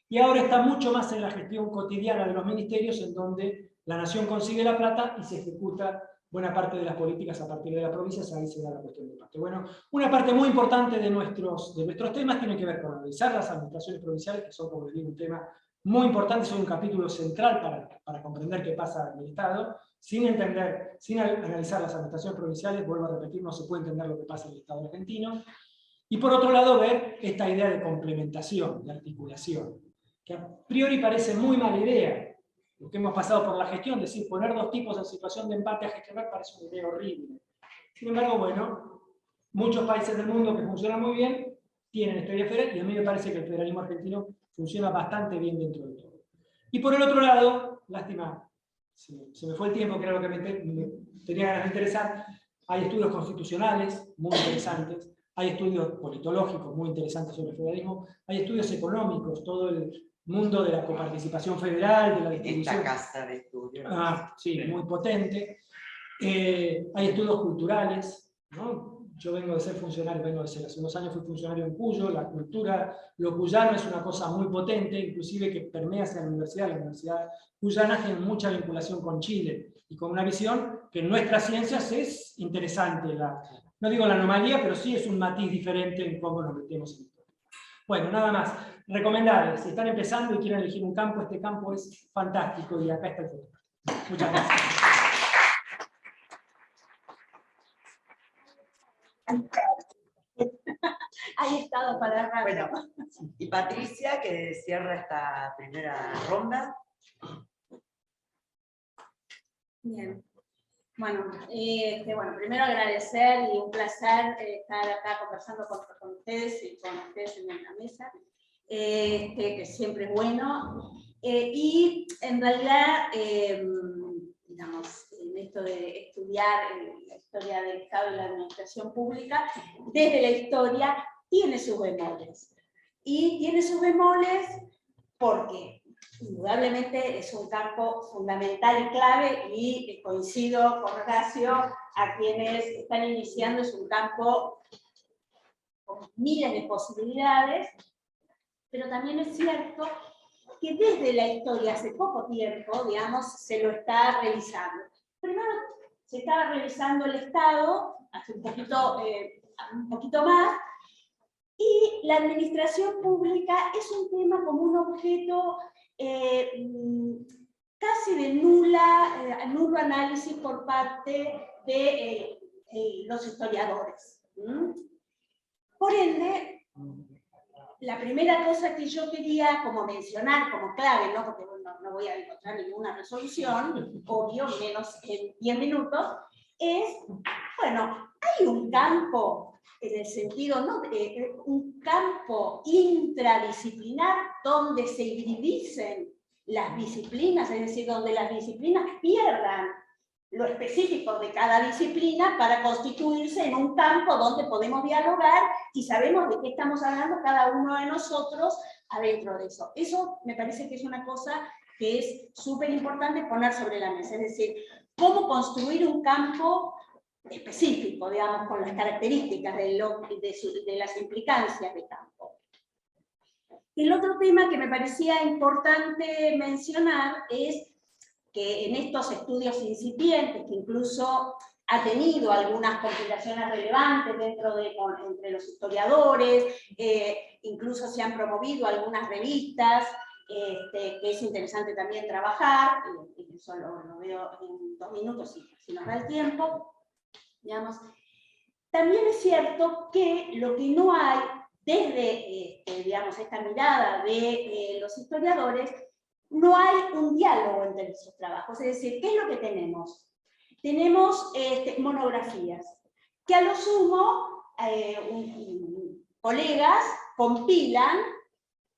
y ahora está mucho más en la gestión cotidiana de los ministerios, en donde la Nación consigue la plata y se ejecuta buena parte de las políticas a partir de las provincias. Ahí se da la cuestión del pacto. Bueno, una parte muy importante de nuestros temas tiene que ver con analizar las administraciones provinciales, que son, como les digo, un tema muy importante, son un capítulo central para comprender qué pasa en el Estado. Sin analizar las administraciones provinciales, vuelvo a repetir, no se puede entender lo que pasa en el Estado argentino. Y por otro lado, ver esta idea de complementación, de articulación, que a priori parece muy mala idea. Lo que hemos pasado por la gestión, es decir, poner dos tipos en situación de empate a gestionar parece una idea horrible. Sin embargo, bueno, muchos países del mundo que funcionan muy bien tienen esta idea federal, y a mí me parece que el federalismo argentino funciona bastante bien dentro de todo. Y por el otro lado, lástima, se me fue el tiempo, que era lo que me tenía ganas de interesar, hay estudios constitucionales muy interesantes, hay estudios politológicos muy interesantes sobre el federalismo, hay estudios económicos, todo el mundo de la coparticipación federal, de la distribución. Esta casa de estudios. Sí, muy potente. Hay estudios culturales, ¿no? Yo vengo de ser funcionario, hace unos años fui funcionario en Cuyo, la cultura, lo cuyano es una cosa muy potente, inclusive que permea hacia la universidad cuyana tiene mucha vinculación con Chile, y con una visión que en nuestras ciencias es interesante, no digo la anomalía, pero sí es un matiz diferente en cómo nos metemos en esto. Bueno, nada más. recomendarles, si están empezando y quieren elegir un campo, este campo es fantástico y acá está el futuro. Muchas gracias. Ahí estado para rato. Bueno, y Patricia, que cierra esta primera ronda. Bien. Bueno, primero agradecer y un placer estar acá conversando con ustedes y con ustedes en la mesa, que siempre es bueno. Y en realidad, digamos, en esto de estudiar la historia del Estado y la administración pública, desde la historia tiene sus bemoles. Y tiene sus bemoles porque indudablemente es un campo fundamental y clave, y coincido con Horacio, a quienes están iniciando, es un campo con miles de posibilidades, pero también es cierto que desde la historia, hace poco tiempo, digamos, se lo está revisando. Primero se estaba revisando el Estado, hace un poquito más, y la administración pública es un tema como un objeto casi de nulo análisis por parte de los historiadores. Por ende, la primera cosa que yo quería como mencionar como clave, ¿no? Porque no voy a encontrar ninguna resolución, obvio, menos en 10 minutos, es, bueno, hay un campo, en el sentido, ¿no? Un campo intradisciplinar donde se hibridicen las disciplinas, es decir, donde las disciplinas pierdan lo específico de cada disciplina para constituirse en un campo donde podemos dialogar y sabemos de qué estamos hablando cada uno de nosotros adentro de eso. Eso me parece que es una cosa que es súper importante poner sobre la mesa, es decir, cómo construir un campo específico, digamos, con las características de las implicancias de campo. El otro tema que me parecía importante mencionar es que en estos estudios incipientes, que incluso ha tenido algunas compilaciones relevantes entre los historiadores, incluso se han promovido algunas revistas, que es interesante también trabajar, y eso lo veo en 2 minutos si nos da el tiempo, digamos. También es cierto que lo que no hay, desde digamos, esta mirada de los historiadores, no hay un diálogo entre esos trabajos. Es decir, ¿qué es lo que tenemos? Tenemos monografías, que a lo sumo colegas compilan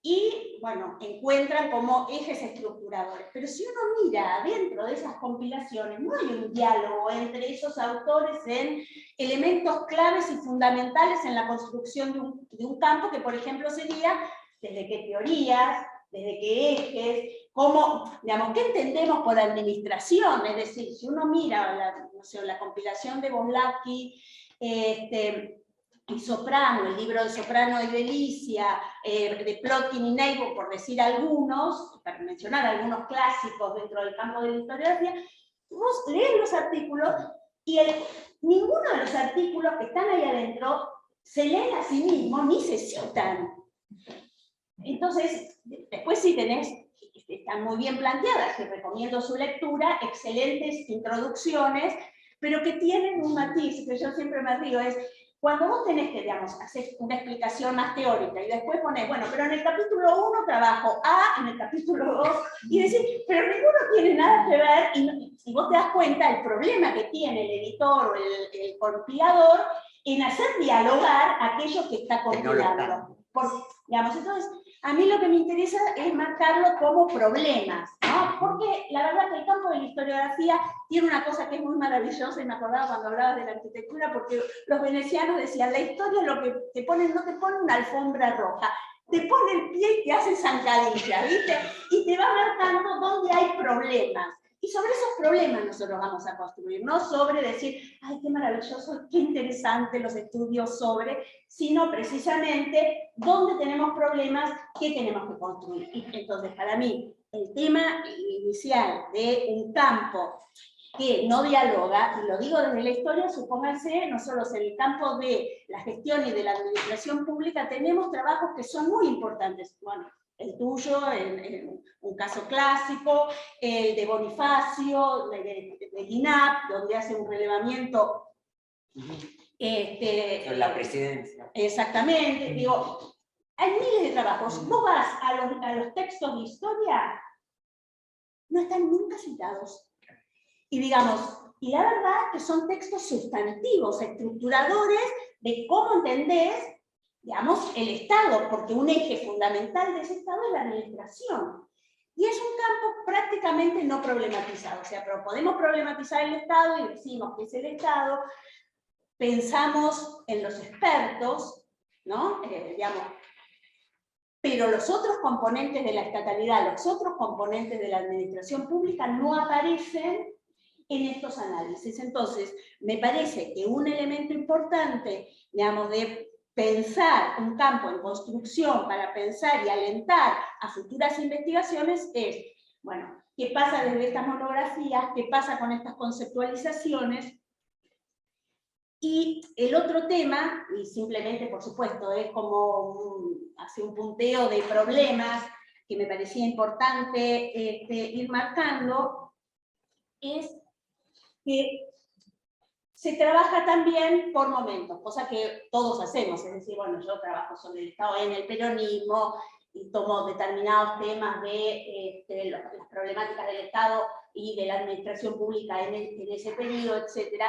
y, bueno, encuentran como ejes estructuradores. Pero si uno mira dentro de esas compilaciones, no hay un diálogo entre esos autores en elementos claves y fundamentales en la construcción de un campo que, por ejemplo, sería desde qué teorías, desde qué ejes, digamos, ¿qué entendemos por administración? Es decir, si uno mira la compilación de Boslavsky, y Soprano, el libro de Soprano y Delicia, de Plotkin y Neighbor, por decir algunos, para mencionar algunos clásicos dentro del campo de la historiografía, vos lees los artículos y ninguno de los artículos que están ahí adentro se leen a sí mismos ni se citan. Entonces, después sí están muy bien planteadas, que recomiendo su lectura, excelentes introducciones, pero que tienen un matiz, que yo siempre me río, es cuando vos tenés que, digamos, hacer una explicación más teórica y después ponés, bueno, pero en el capítulo 1 trabajo A, en el capítulo 2, y decís, pero ninguno tiene nada que ver, y vos te das cuenta del problema que tiene el editor o el compilador en hacer dialogar a aquellos que está compilando. Digamos, entonces, a mí lo que me interesa es marcarlo como problemas, ¿no? Porque la verdad que el campo de la historiografía tiene una cosa que es muy maravillosa, y me acordaba cuando hablabas de la arquitectura, porque los venecianos decían, la historia lo que te pone, no te pone una alfombra roja, te pone el pie y te hace zancadilla, ¿viste? Y te va marcando dónde hay problemas. Y sobre esos problemas nosotros vamos a construir, no sobre decir, ay, qué maravilloso, qué interesante los estudios sobre, sino precisamente dónde tenemos problemas, qué tenemos que construir. Y entonces, para mí, el tema inicial de un campo que no dialoga, y lo digo desde la historia, supónganse, nosotros en el campo de la gestión y de la administración pública tenemos trabajos que son muy importantes. Bueno, el tuyo, en un caso clásico, el de Bonifacio, de INAP, donde hace un relevamiento. En la presidencia. Exactamente, digo, hay miles de trabajos. Vos vas a los textos de historia, no están nunca citados. Y digamos, y la verdad que son textos sustantivos, estructuradores de cómo entendés, digamos, el Estado, porque un eje fundamental de ese Estado es la administración. Y es un campo prácticamente no problematizado. O sea, pero podemos problematizar el Estado y decimos que es el Estado, pensamos en los expertos, ¿no? Digamos, pero los otros componentes de la estatalidad, los otros componentes de la administración pública no aparecen en estos análisis. Entonces, me parece que un elemento importante, digamos, de pensar un campo en construcción para pensar y alentar a futuras investigaciones es, bueno, ¿qué pasa desde estas monografías? ¿Qué pasa con estas conceptualizaciones? Y el otro tema, y simplemente, por supuesto, es como hace un punteo de problemas que me parecía importante ir marcando, es que se trabaja también por momentos, cosa que todos hacemos, es decir, bueno, yo trabajo sobre el Estado en el peronismo y tomo determinados temas de las problemáticas del Estado y de la administración pública en ese periodo, etc.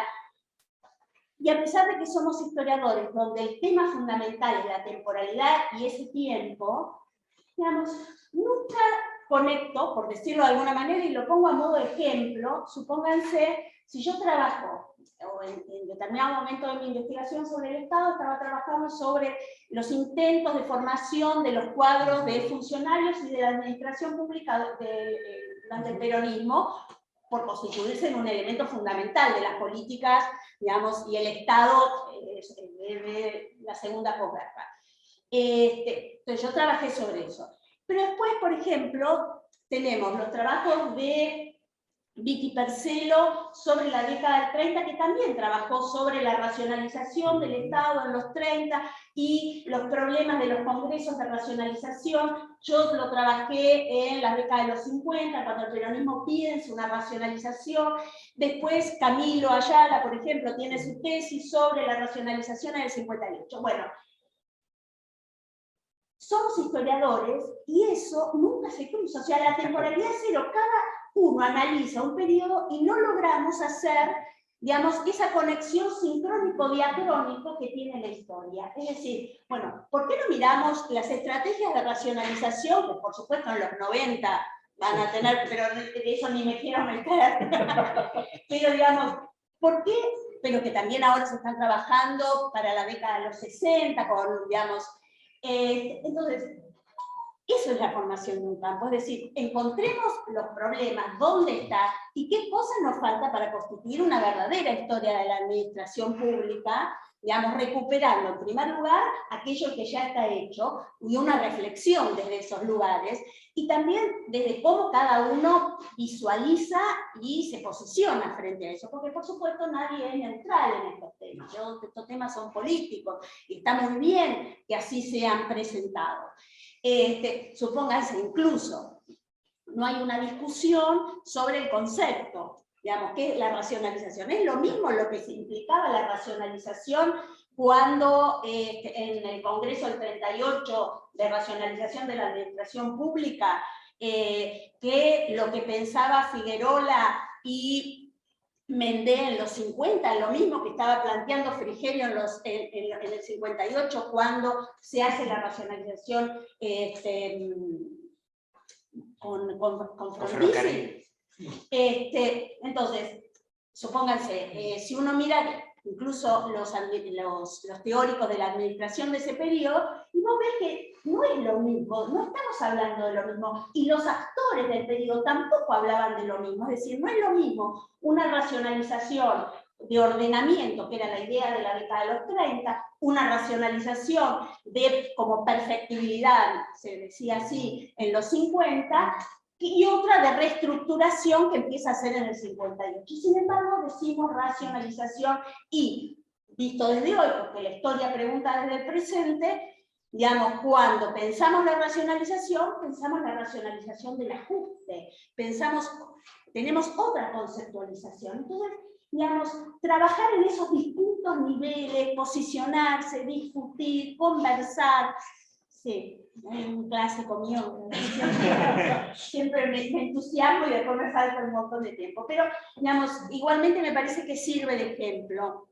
Y a pesar de que somos historiadores, donde el tema fundamental es la temporalidad y ese tiempo, digamos, nunca conecto, por decirlo de alguna manera, y lo pongo a modo de ejemplo, supónganse, si yo trabajo, o en determinado momento de mi investigación sobre el Estado, estaba trabajando sobre los intentos de formación de los cuadros de funcionarios y de la administración pública durante el peronismo, por constituirse en un elemento fundamental de las políticas, digamos, y el Estado de la segunda posguerra. Entonces yo trabajé sobre eso. Pero después, por ejemplo, tenemos los trabajos de Vicky Percelo sobre la década del 30, que también trabajó sobre la racionalización del Estado en los 30 y los problemas de los congresos de racionalización. Yo lo trabajé en la década de los 50, cuando el peronismo piensa una racionalización. Después Camilo Ayala, por ejemplo, tiene su tesis sobre la racionalización en el 58. Bueno, somos historiadores y eso nunca se cruza. O sea, la temporalidad es cero. Cada uno analiza un periodo y no logramos hacer, digamos, esa conexión sincrónico-diacrónico que tiene la historia. Es decir, bueno, ¿por qué no miramos las estrategias de racionalización, que por supuesto en los 90 van a tener, pero de eso ni me quiero meter, pero digamos, ¿por qué? Pero que también ahora se están trabajando para la década de los 60, con, digamos, entonces, eso es la formación de un campo, es decir, encontremos los problemas, dónde está y qué cosas nos falta para constituir una verdadera historia de la administración pública, digamos, recuperando en primer lugar aquello que ya está hecho y una reflexión desde esos lugares, y también desde cómo cada uno visualiza y se posiciona frente a eso, porque por supuesto nadie es neutral en estos temas, estos temas son políticos, y está muy bien que así sean presentados. Supónganse incluso, no hay una discusión sobre el concepto, digamos, ¿qué es la racionalización? Es lo mismo lo que se implicaba la racionalización cuando en el Congreso del 38 de racionalización de la administración pública, que lo que pensaba Figuerola y Mendé en los 50, lo mismo que estaba planteando Frigerio en el 58 cuando se hace la racionalización con Frondizi. Entonces, supónganse, si uno mira incluso los teóricos de la administración de ese periodo, y vos ves que no es lo mismo, no estamos hablando de lo mismo, y los actores del periodo tampoco hablaban de lo mismo, es decir, no es lo mismo una racionalización de ordenamiento, que era la idea de la década de los 30, una racionalización de como perfectibilidad, se decía así, en los 50, y otra de reestructuración que empieza a hacer en el 58. Y sin embargo decimos racionalización y, visto desde hoy, porque la historia pregunta desde el presente, digamos, cuando pensamos la racionalización del ajuste, tenemos otra conceptualización. Entonces, digamos, trabajar en esos distintos niveles, posicionarse, discutir, conversar. Sí, es un clásico mío. Siempre me entusiasmo y después me falta un montón de tiempo. Pero, digamos, igualmente me parece que sirve de ejemplo.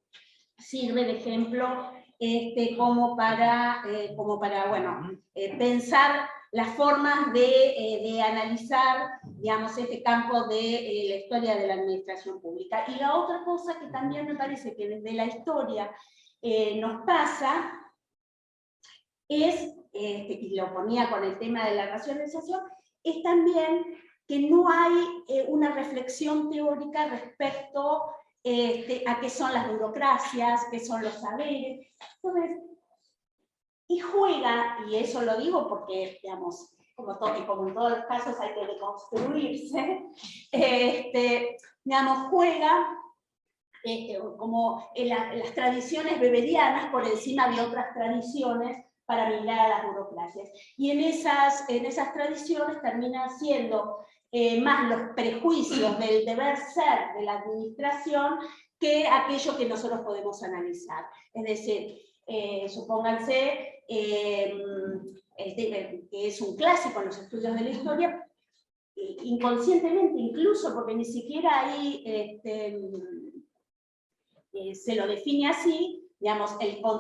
Como para bueno, pensar las formas de analizar, digamos, este campo de la historia de la administración pública. Y la otra cosa que también me parece que desde la historia nos pasa es, y lo ponía con el tema de la racionalización, es también que no hay una reflexión teórica respecto a qué son las burocracias, qué son los saberes. Entonces, y juega, y eso lo digo porque, digamos, como en todos los casos hay que deconstruirse, digamos, juega como en las tradiciones beberianas por encima de otras tradiciones para mirar a las burocracias. Y en esas tradiciones terminan siendo más los prejuicios del deber ser de la administración que aquello que nosotros podemos analizar. Es decir, supónganse que es un clásico en los estudios de la historia, inconscientemente incluso, porque ni siquiera ahí se lo define así, digamos,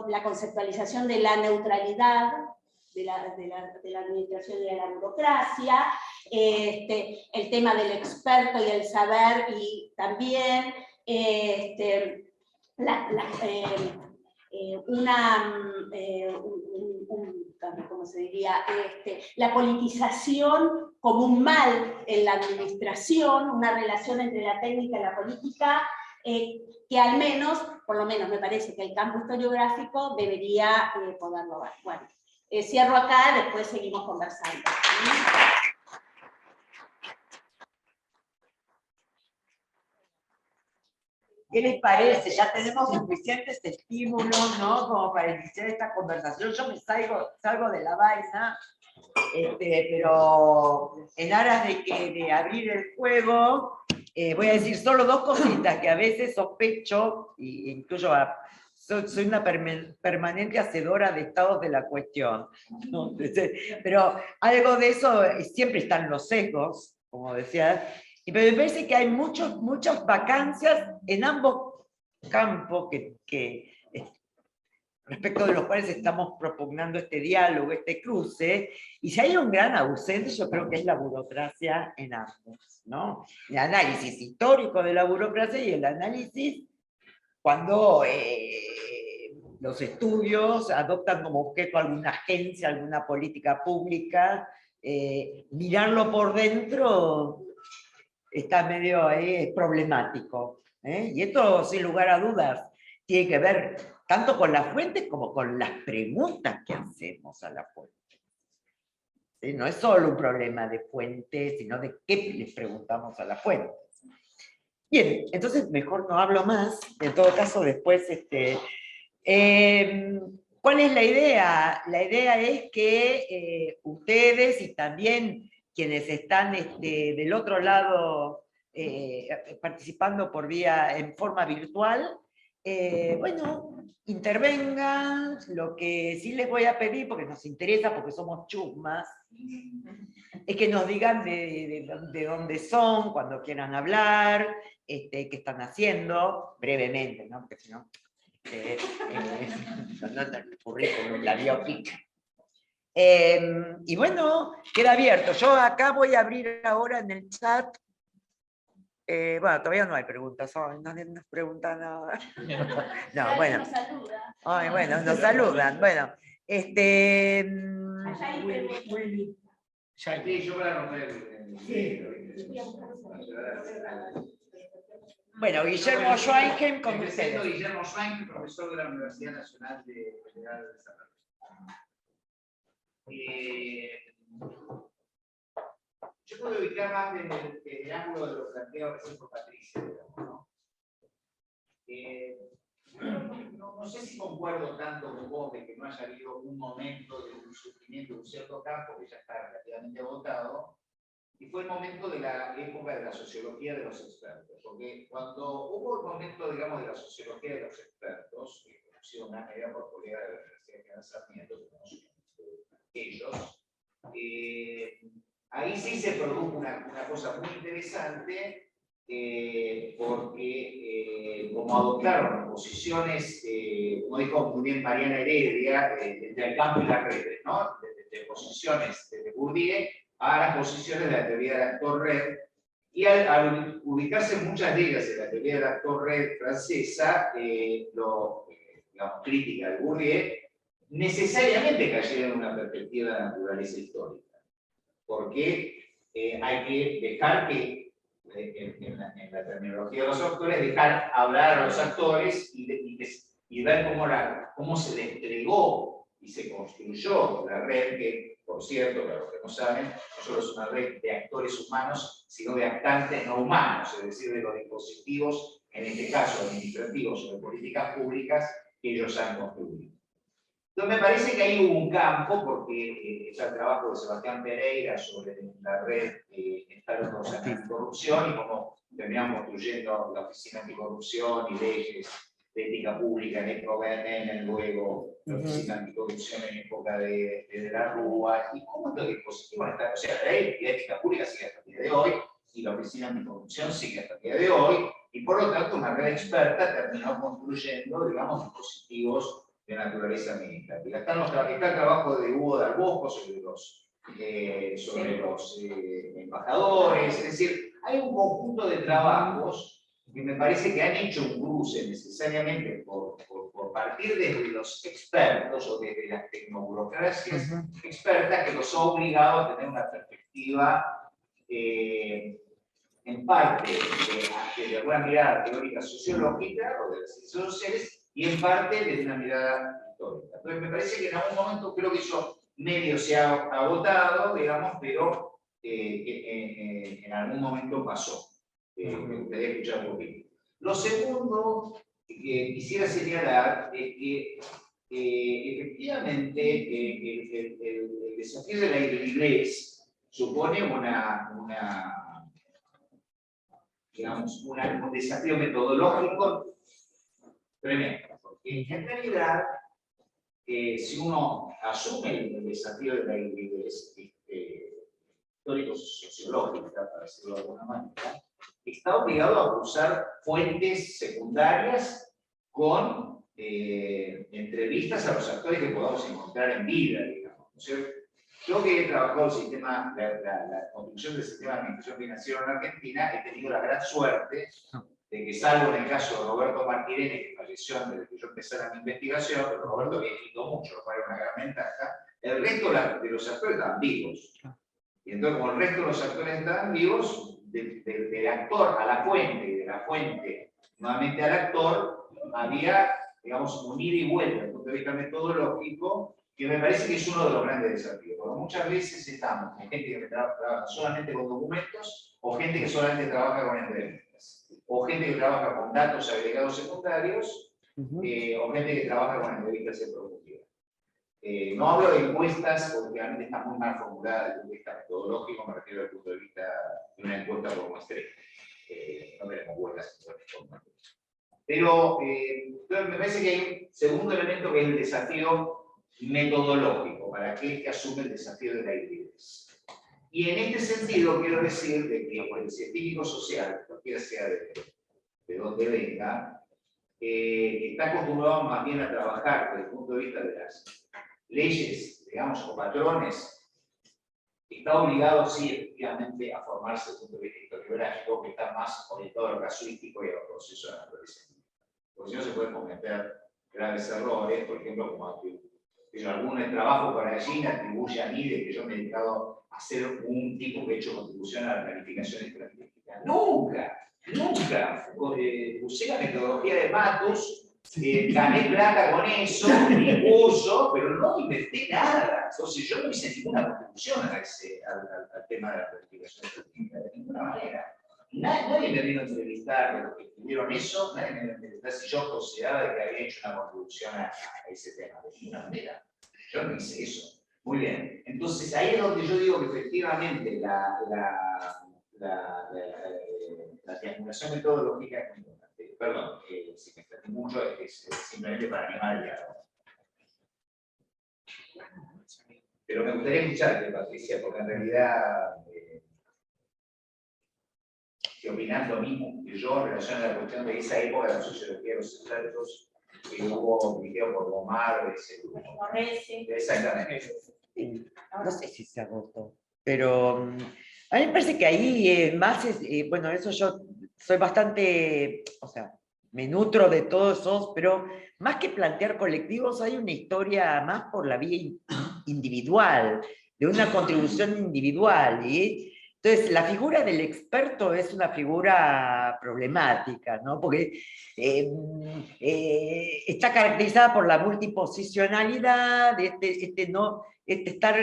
la conceptualización de la neutralidad de la administración de la burocracia, el tema del experto y el saber, y también ¿cómo se diría? La politización como un mal en la administración, una relación entre la técnica y la política, que al menos, por lo menos me parece que el campo historiográfico debería poderlo ver. Bueno, cierro acá, después seguimos conversando. ¿Qué les parece? Ya tenemos suficientes estímulos, ¿no? Como para iniciar esta conversación. Yo me salgo de la vaina, pero en aras de abrir el juego, voy a decir solo dos cositas que a veces sospecho, e incluyo soy una permanente hacedora de estados de la cuestión, ¿no? Pero algo de eso, siempre están los sesgos, como decía. Pero me parece que hay muchas vacancias en ambos campos respecto de los cuales estamos propugnando este diálogo, este cruce, y si hay un gran ausente, yo creo que es la burocracia en ambos, ¿no? El análisis histórico de la burocracia y el análisis cuando los estudios adoptan como objeto alguna agencia, alguna política pública, mirarlo por dentro está medio problemático. Y esto, sin lugar a dudas, tiene que ver tanto con las fuentes como con las preguntas que hacemos a la fuente. ¿Sí? No es solo un problema de fuentes, sino de qué les preguntamos a la fuente. Bien, entonces mejor no hablo más. En todo caso, después... ¿cuál es la idea? La idea es que ustedes y también quienes están del otro lado participando en forma virtual, bueno, intervengan. Lo que sí les voy a pedir, porque nos interesa, porque somos chusmas, es que nos digan de dónde son, cuando quieran hablar, qué están haciendo, brevemente, ¿no? Porque si no... no el currículum, la biopic. Y bueno, queda abierto. Yo acá voy a abrir ahora en el chat. Bueno, todavía no hay preguntas. Nadie nos pregunta nada. No, bueno. Nos saluda. Ay, bueno, nos saludan. Bueno, Sí, yo para romper. Bueno, Guillermo Schweinkem con ustedes. Guillermo Schweinkem, profesor de la Universidad Nacional Federal de Desarrollo. Yo yo puedo ubicar más desde el ángulo de lo planteado recién por Patricia, digamos, ¿no? No sé si concuerdo tanto con vos de que no haya habido un momento de un surgimiento de un cierto campo que ya está relativamente agotado, y fue el momento de la época de la sociología de los expertos, porque cuando hubo el momento, digamos, de la sociología de los expertos, que conoció una medida por colega de la Universidad de General Sarmiento, que conocen ellos, ahí sí se produjo una cosa muy interesante, porque como adoptaron posiciones, como dijo muy bien Mariana Heredia, entre el campo y las redes, ¿no? De posiciones de Bourdieu a las posiciones de la teoría del actor-red, y al ubicarse muchas de ellas en la teoría del actor-red francesa, digamos, crítica de Bourdieu, necesariamente cayeron en una perspectiva de la naturaleza histórica, porque hay que dejar que en la terminología de los autores, dejar hablar a los actores y ver cómo se desplegó y se construyó la red, que, por cierto, para los que no saben, no solo es una red de actores humanos, sino de actantes no humanos, es decir, de los dispositivos, en este caso administrativos o de políticas públicas, que ellos han construido. Entonces me parece que ahí hubo un campo, porque está el trabajo de Sebastián Pereira sobre la red expertos en anticorrupción y cómo terminamos construyendo la Oficina Anticorrupción y leyes de ética pública en época de Menem, luego la Oficina Anticorrupción en época de la Rúa, y cómo estos dispositivos están, o sea, la ley de ética pública sigue hasta el día de hoy, y la Oficina Anticorrupción sigue hasta el día de hoy, y por lo tanto una red experta terminó construyendo, digamos, dispositivos de naturaleza administrativa. Está el trabajo de Hugo Darbosco sobre los embajadores, es decir, hay un conjunto de trabajos que me parece que han hecho un cruce necesariamente por partir desde los expertos o desde las tecnoburocracias expertas, que los ha obligado a tener una perspectiva en parte de alguna mirada teórica sociológica o de las ciencias sociales, y en parte de una mirada histórica. Entonces me parece que en algún momento, creo que eso medio se ha agotado, digamos, pero en algún momento pasó. Me gustaría escuchar un poquito. Lo segundo que quisiera señalar es que efectivamente el desafío de la inglés supone digamos, un desafío metodológico tremendo, porque en realidad, si uno asume el desafío de la inglés histórico-sociológica, para decirlo de alguna manera, está obligado a usar fuentes secundarias con entrevistas a los actores que podamos encontrar en vida, digamos. ¿No es cierto? Yo que he trabajado la construcción del sistema de administración financiera en Argentina, he tenido la gran suerte de que, salvo en el caso de Roberto Martirene, que falleció antes de que yo empezara mi investigación, pero Roberto había escrito mucho, lo cual era una gran ventaja, el resto de los actores estaban vivos. Y entonces, como el resto de los actores estaban vivos, del actor a la fuente y de la fuente nuevamente al actor, había, digamos, un ida y vuelta desde el punto de vista metodológico, que me parece que es uno de los grandes desafíos. Porque muchas veces estamos con gente que trabaja solamente con documentos, o gente que solamente trabaja con entrevistas, o gente que trabaja con datos agregados secundarios, o gente que trabaja con entrevistas en profundidad. No hablo de encuestas porque realmente están muy mal formuladas desde el punto de vista metodológico, me refiero desde el punto de vista de una encuesta por muestreo. No tenemos huelgas en forma. Pero me parece que hay un segundo elemento que es el desafío metodológico para aquel que asume el desafío de la hibridez. Y en este sentido quiero decir de que el científico social, cualquiera sea de donde venga, está acostumbrado más bien a trabajar desde el punto de vista de las leyes, digamos, o patrones, está obligado, sí, efectivamente, a formarse desde el punto de vista historiográfico, que está más orientado a lo casuístico y a los procesos de naturaleza. Porque si no se pueden cometer graves errores, por ejemplo, como que algún trabajo para allí me atribuye a mí de que yo me he dedicado a ser un tipo que he hecho contribución a la planificación estratégica. ¡Nunca! Nunca. Usé la metodología de Matus gané plata con eso, mi curso, pero no inventé nada. Entonces yo no hice ninguna contribución al tema de la planificación estratégica, de ninguna manera. Nadie me vino a entrevistar de los que escribieron eso, nadie me vino a entrevistar si yo consideraba que había hecho una contribución a ese tema, de ninguna manera. Yo no hice eso. Muy bien. Entonces ahí es donde yo digo que efectivamente la triangulación metodológica, perdón, si me extendí mucho, es simplemente para animar el diálogo. Pero me gustaría escucharte, Patricia, porque en realidad que opinás lo mismo que yo en relación a la cuestión de esa época de la sociología de los expertos que hubo dirigido por Omar, ese grupo. Exactamente. No sé si se agotó, pero a mí me parece que ahí más es, bueno, eso yo soy bastante, o sea, me nutro de todos esos, pero más que plantear colectivos, hay una historia más por la vía individual, de una contribución individual, y entonces la figura del experto es una figura problemática, ¿no? Porque está caracterizada por la multiposicionalidad, estar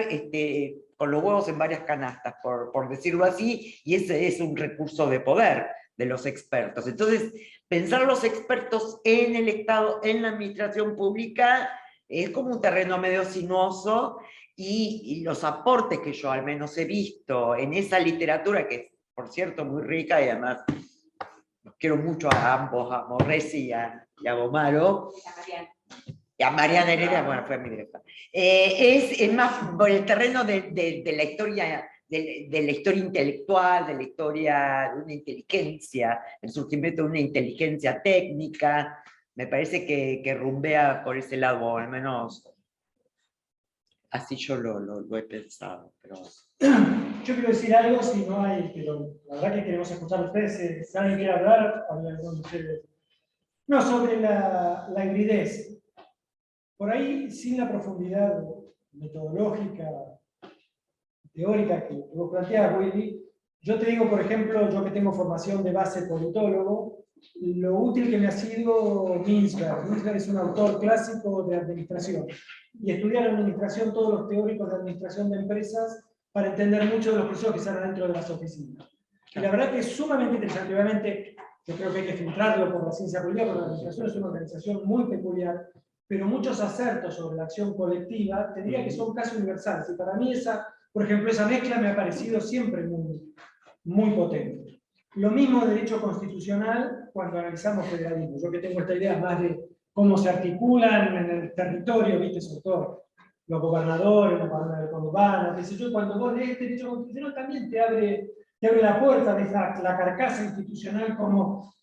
con los huevos en varias canastas, por decirlo así, y ese es un recurso de poder de los expertos. Entonces, pensar los expertos en el Estado, en la administración pública, es como un terreno medio sinuoso, y los aportes que yo al menos he visto en esa literatura, que es, por cierto, muy rica, y además los quiero mucho a ambos, a Morresi y a Gomaro, y a Mariana Heredia, bueno, fue mi directa. Es más por el terreno de la historia, de la historia intelectual, de la historia de una inteligencia, el surgimiento de una inteligencia técnica. Me parece que rumbea por ese lado, o al menos así yo lo he pensado. Pero... Yo quiero decir algo, si no hay, pero la verdad que queremos escuchar a ustedes. Si alguien quiere hablar, hablen con ustedes. No, sobre la hibridez. Por ahí, sin la profundidad metodológica, teórica que vos planteás, Willy, yo te digo, por ejemplo, yo que tengo formación de base politólogo, lo útil que me ha sido Ginsberg. Ginsberg es un autor clásico de administración. Y estudiar administración, todos los teóricos de administración de empresas, para entender mucho de los procesos que se dan dentro de las oficinas. Y la verdad que es sumamente interesante. Obviamente, yo creo que hay que filtrarlo por la ciencia política, porque la administración es una organización muy peculiar, pero muchos acertos sobre la acción colectiva, te diría que son casi universales. Y para mí, por ejemplo, esa mezcla me ha parecido siempre muy potente. Lo mismo derecho constitucional cuando analizamos federalismo. Yo que tengo esta idea más de cómo se articulan en el territorio, ¿viste? Sobre todo los gobernadores, los gobernadores urbanos, qué sé yo, cuando vos lees derecho constitucional también te abre la puerta de la carcasa institucional, cómo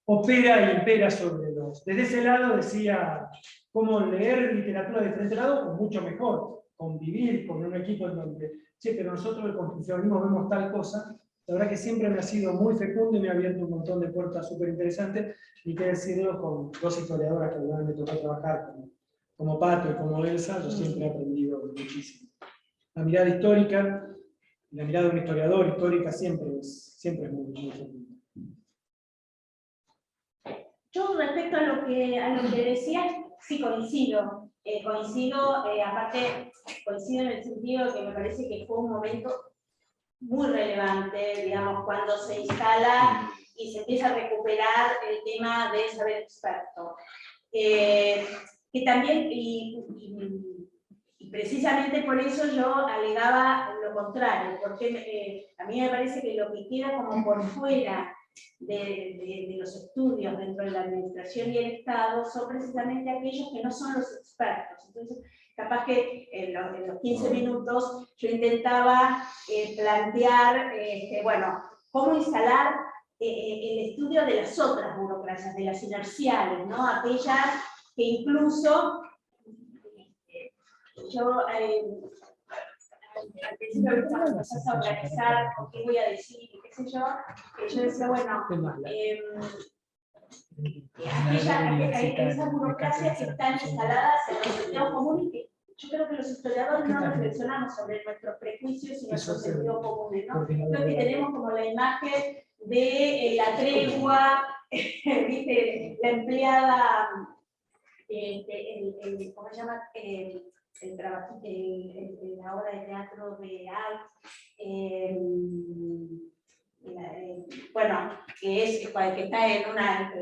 opera y impera sobre los. Desde ese lado decía, cómo leer literatura de diferente lado, o mucho mejor, convivir con un equipo en donde, che, pero nosotros el constitucionalismo vemos tal cosa. La verdad que siempre me ha sido muy fecundo y me ha abierto un montón de puertas súper interesantes, y que decirlo con dos historiadoras que alguna vez me tocó trabajar, como Pato y como Elsa. Yo siempre he aprendido muchísimo. La mirada histórica, la mirada de un historiador histórica siempre es muy fecunda. Yo respecto a lo que decías, sí coincido. Aparte, coincido en el sentido de que me parece que fue un momento muy relevante, digamos, cuando se instala y se empieza a recuperar el tema del saber experto. Que también, y precisamente por eso yo alegaba lo contrario, porque a mí me parece que lo que queda como por fuera de los estudios dentro de la administración y el Estado son precisamente aquellos que no son los expertos. Entonces, capaz que en los 15 minutos yo intentaba plantear, bueno, cómo instalar el estudio de las otras burocracias, de las inerciales, ¿no? Aquellas que incluso yo al principio cuando empezás a organizar con qué voy a decir, qué sé yo decía, bueno, esas burocracias que están instaladas en los sentidos comunes, que yo creo que los historiadores no reflexionamos sobre nuestros prejuicios y nuestros sentidos comunes, ¿no? Creo que tenemos como la imagen de la tregua, ¿viste? la empleada, ¿cómo se llama? La obra de teatro de Alt, bueno, que está en una,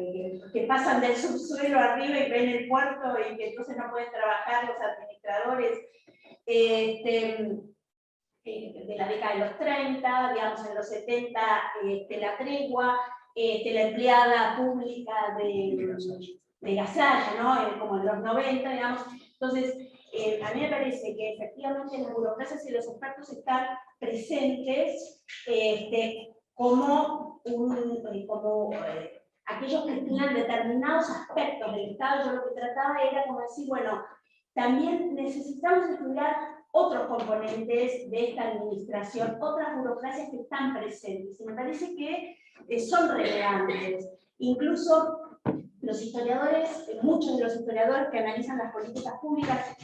que pasan del subsuelo arriba y ven el puerto y que entonces no pueden trabajar los administradores, de la década de los 30, digamos en los 70, la tregua, la empleada pública de Gasalla, ¿no? Como en los 90, digamos. Entonces, a mí me parece que efectivamente las burocracias y los expertos están presentes como aquellos que estudian determinados aspectos del Estado. Yo lo que trataba era como decir, bueno, también necesitamos estudiar otros componentes de esta administración, otras burocracias que están presentes, y me parece que son relevantes. Incluso los historiadores, muchos de los historiadores que analizan las políticas públicas,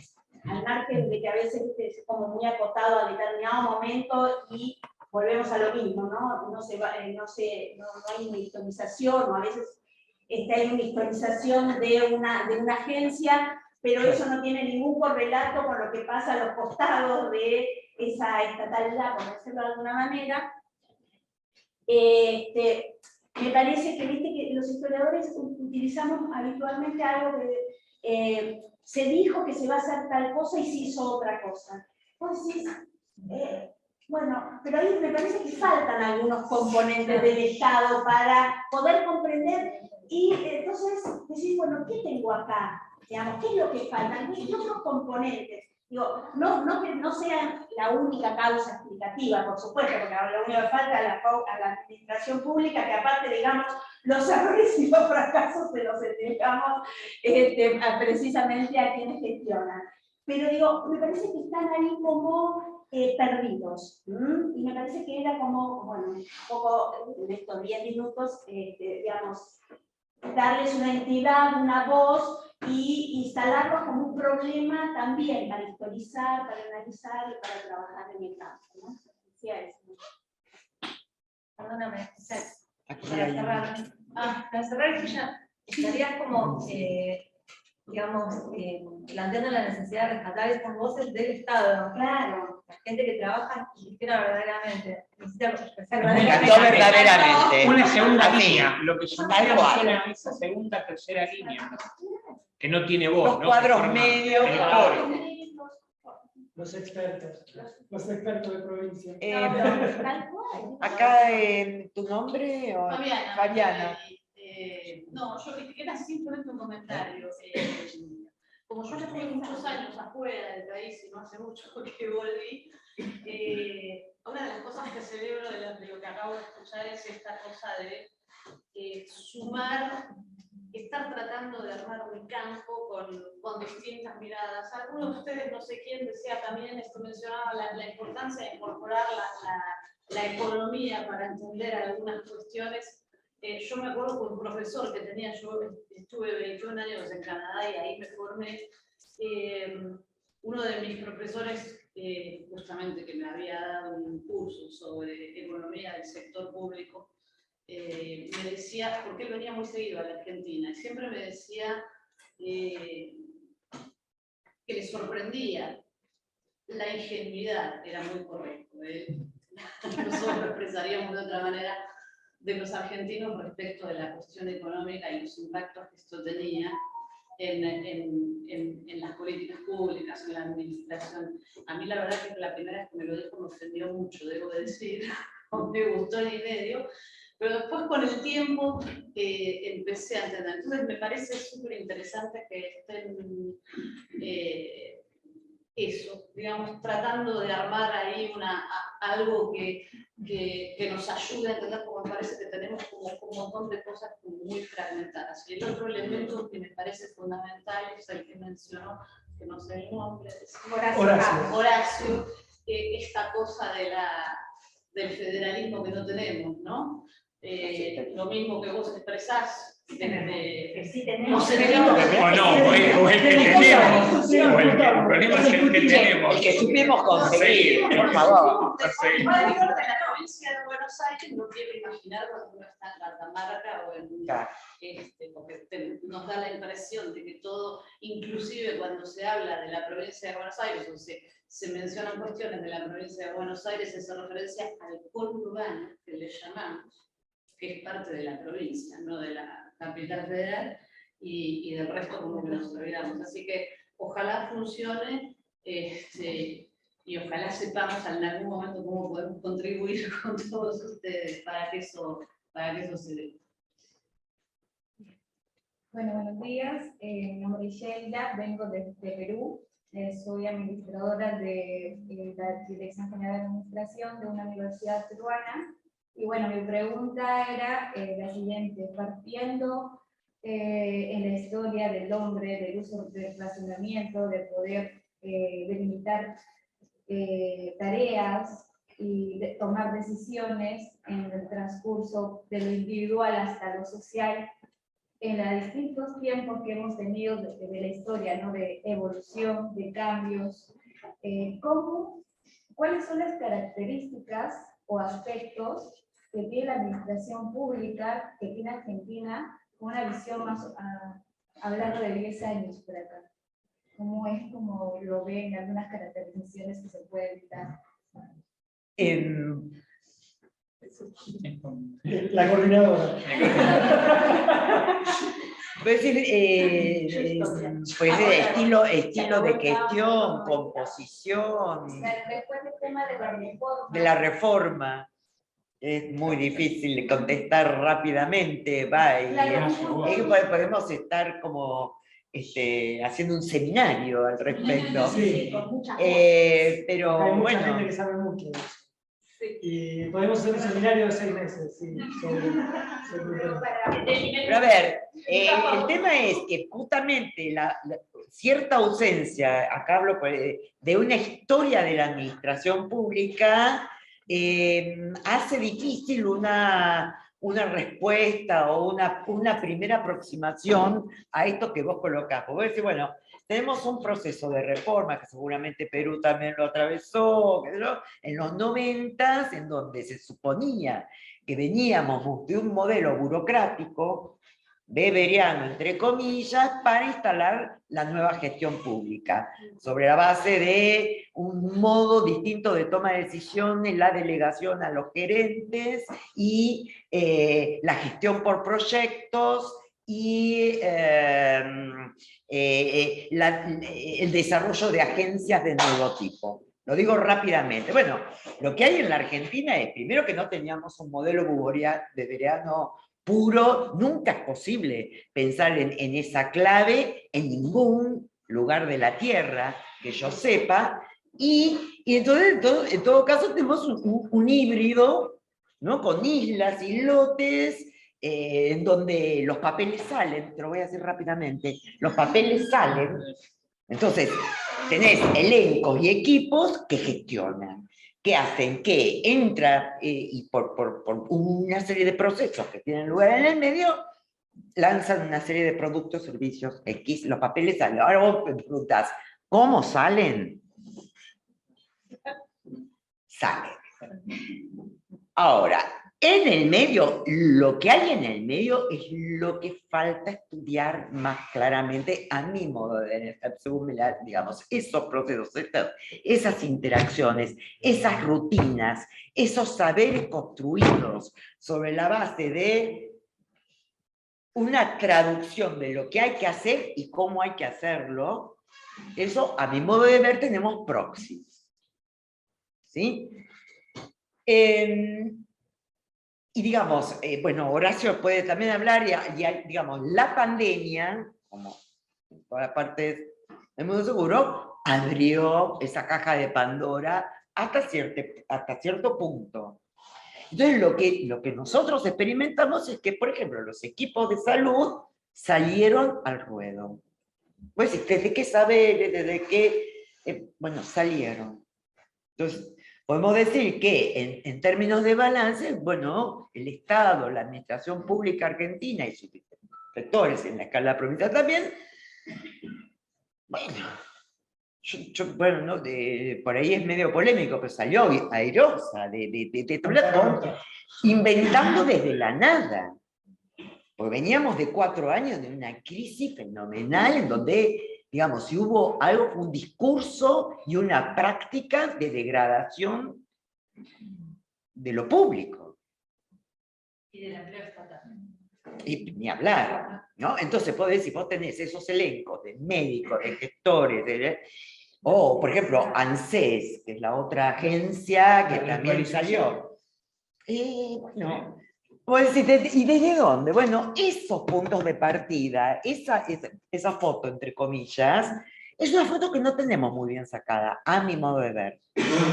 al margen de que a veces es como muy acotado a determinado momento y volvemos a lo mismo, ¿no? No hay una historización, o a veces hay una historización de una agencia, pero eso no tiene ningún correlato con lo que pasa a los costados de esa estatalidad, por decirlo de alguna manera. Me parece que los historiadores utilizamos habitualmente algo que se dijo que se va a hacer tal cosa y se hizo otra cosa. Vos decís, bueno, pero ahí me parece que faltan algunos componentes del Estado para poder comprender y entonces decir, bueno, ¿qué tengo acá? Digamos, ¿qué es lo que falta? ¿Qué otros componentes? Digo, no que no sean la única causa explicativa, por supuesto, porque lo único que falta a la administración pública, que aparte, digamos, los errores y los fracasos se los entregamos precisamente a quienes gestionan. Pero digo, me parece que están ahí como perdidos. Y me parece que era como, bueno, un poco en estos 10 minutos, digamos, darles una entidad, una voz, y instalarlos como un problema también para historizar, para analizar y para trabajar en el campo, ¿no? Decía eso. Perdóname, Aquí para hay cerrar. Para cerrar, ya estarías como, digamos, planteando la necesidad de rescatar esas voces del Estado. Claro. La gente que trabaja y gestiona verdaderamente. Necesita expresar verdaderamente. Una segunda Así. línea, lo que son Tal cual. esa segunda, tercera línea, que no tiene voz, Los ¿no? cuadros Que forma medios, el claro. coro. Los expertos de provincia. Tal cual. Acá, ¿tu nombre? O... Fabiana. Fabiana. No, yo era simplemente un comentario. Como yo estuve muchos años afuera del país y no hace mucho que volví, una de las cosas que celebro de lo que acabo de escuchar es esta cosa de sumar, estar tratando de armar un campo con distintas miradas. Algunos de ustedes, no sé quién, decía también, esto mencionaba la importancia de incorporar la economía para entender algunas cuestiones. Yo me acuerdo con un profesor que tenía, yo estuve 21 años en Canadá y ahí me formé. Uno de mis profesores, justamente que me había dado un curso sobre economía del sector público, me decía, porque él venía muy seguido a la Argentina, y siempre me decía que le sorprendía la ingenuidad, era muy correcto. Nosotros lo expresaríamos de otra manera, de los argentinos respecto de la cuestión económica y los impactos que esto tenía en las políticas públicas, en la administración. A mí la verdad que la primera vez que me lo dijo me ofendió mucho, debo de decir, no me gustó ni medio, pero después con el tiempo empecé a entender. Entonces me parece súper interesante que estén eso, digamos, tratando de armar ahí algo que nos ayude a entender, porque me parece que tenemos como un montón de cosas muy fragmentadas. Y el otro elemento que me parece fundamental es el que mencionó, que no sé el nombre, Horacio, esta cosa del federalismo que no tenemos, ¿no? Lo mismo que vos expresás, Que sí tenemos. O no, o el que tenemos, o el problema es el que tenemos. El que supimos conseguir, por favor. la provincia de Buenos Aires no quiero imaginar cuando uno está en Catamarca o en porque nos da la impresión de que todo, inclusive cuando se habla de la provincia de Buenos Aires, o se mencionan cuestiones de la provincia de Buenos Aires, se hace referencia al conurbano, que le llamamos, que es parte de la provincia, no de la capital federal, y del resto como que nos olvidamos. Así que ojalá funcione, y ojalá sepamos en algún momento cómo podemos contribuir con todos ustedes para que eso se dé. Bueno, buenos días. Mi nombre es Sheila, vengo de Perú. Soy administradora de la Dirección General de Administración de una universidad peruana. Y bueno, mi pregunta era la siguiente. Partiendo en la historia del hombre, del uso del razonamiento, de poder delimitar tareas y de tomar decisiones en el transcurso de lo individual hasta lo social, en los distintos tiempos que hemos tenido de la historia, ¿no? De evolución, de cambios, ¿cuáles son las características o aspectos que tiene la administración pública, que tiene Argentina, con una visión más, hablando de 10 años por acá? ¿Cómo es como lo ven algunas caracterizaciones que se pueden dar? La coordinadora. Puede decir, pues estilo de gestión, composición. Después del tema de la reforma. De la reforma. Es muy difícil de contestar rápidamente, podemos estar como haciendo un seminario al respecto. Sí. Pero hay mucha bueno. gente que sabe mucho de eso. Sí. Y podemos hacer un seminario de 6 meses. Sí, Pero a ver, el tema es que justamente cierta ausencia, acá hablo de una historia de la administración pública, hace difícil una respuesta o una primera aproximación a esto que vos colocás. Vos decís, bueno, tenemos un proceso de reforma que seguramente Perú también lo atravesó, en los 90, en donde se suponía que veníamos de un modelo burocrático, beberiano, entre comillas, para instalar la nueva gestión pública, sobre la base de un modo distinto de toma de decisiones, la delegación a los gerentes y la gestión por proyectos y el desarrollo de agencias de nuevo tipo. Lo digo rápidamente. Bueno, lo que hay en la Argentina es, primero, que no teníamos un modelo beberiano puro. Nunca es posible pensar en esa clave en ningún lugar de la Tierra, que yo sepa, y entonces en todo caso tenemos un híbrido, ¿no? Con islas, islotes, en donde los papeles salen, te lo voy a decir rápidamente, los papeles salen, entonces tenés elencos y equipos que gestionan, que hacen que entra, y por una serie de procesos que tienen lugar en el medio, lanzan una serie de productos, servicios, X, los papeles salen. Ahora vos me preguntás, ¿cómo salen? Salen. Ahora, en el medio, lo que hay en el medio es lo que falta estudiar más claramente, a mi modo de ver, según digamos, esos procesos, esas interacciones, esas rutinas, esos saberes construidos sobre la base de una traducción de lo que hay que hacer y cómo hay que hacerlo. Eso, a mi modo de ver, tenemos proxies. ¿Sí? Y digamos, bueno, Horacio puede también hablar, y digamos, la pandemia, como en todas partes del mundo seguro, abrió esa caja de Pandora hasta cierto punto. Entonces, lo que nosotros experimentamos es que, por ejemplo, los equipos de salud salieron al ruedo. Pues, ¿desde qué saberes? ¿Desde qué? Bueno, salieron. Entonces, podemos decir que en términos de balance, bueno, el Estado, la administración pública argentina y sus sectores en la escala provincial también, bueno, bueno, ¿no? Por ahí es medio polémico, pero salió airosa, inventando desde la nada. Porque veníamos de 4 años de una crisis fenomenal en donde, digamos, si hubo algo, un discurso y una práctica de degradación de lo público. Y del empleo estatal. Y ni hablar, ¿no? Entonces, si vos tenés esos elencos de médicos, de gestores, o, por ejemplo, ANSES, que es la otra agencia que también salió. Bueno, vos decís, ¿y desde dónde? Bueno, esos puntos de partida, esa foto, entre comillas, es una foto que no tenemos muy bien sacada, a mi modo de ver.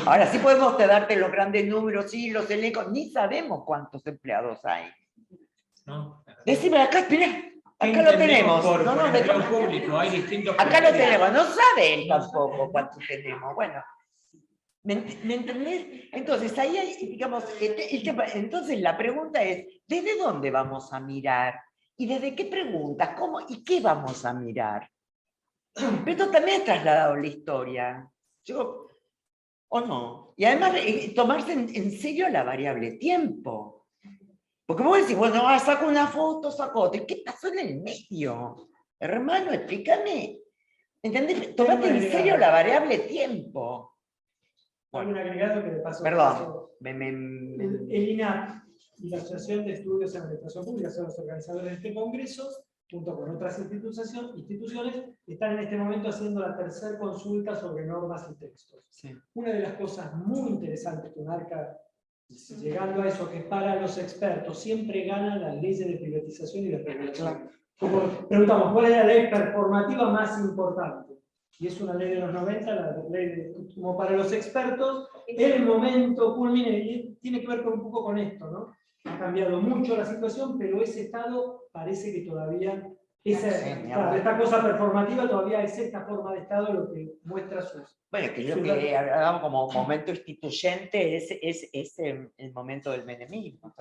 Ahora sí podemos darte los grandes números, sí, los elencos, ni sabemos cuántos empleados hay. ¿No? Decime acá, mirá, acá lo tenemos. Por No, empleo público, hay distintos acá lo criterios. tenemos, no saben tampoco cuántos tenemos. Bueno, ¿me entendés? Entonces, ahí hay, digamos, entonces la pregunta es, ¿desde dónde vamos a mirar? ¿Y desde qué preguntas? ¿Cómo? ¿Y qué vamos a mirar? Pero esto también es trasladado a la historia. ¿O no? Y además, tomarse en serio la variable tiempo. Porque vos decís, bueno, saco una foto, saco otra. ¿Qué pasó en el medio? Hermano, explícame. ¿Entendés? Tomate en serio la variable tiempo. Bueno, un agregado que de paso. Perdón. El INAP y la Asociación de Estudios en Administración Pública son los organizadores de este congreso, junto con otras instituciones, están en este momento haciendo la tercera consulta sobre normas y textos. Sí. Una de las cosas muy interesantes que marca, llegando a eso, que para los expertos siempre ganan las leyes de privatización y de regulación. Como preguntamos, ¿cuál es la ley performativa más importante? Y es una ley de los 90, la ley como para los expertos, el momento culmine, y tiene que ver un poco con esto, ¿no? Ha cambiado mucho la situación, pero ese estado parece que todavía, esta cosa performativa todavía es esta forma de estado lo que muestra sus... Bueno, que lo que hablamos como momento instituyente es el momento del menemismo.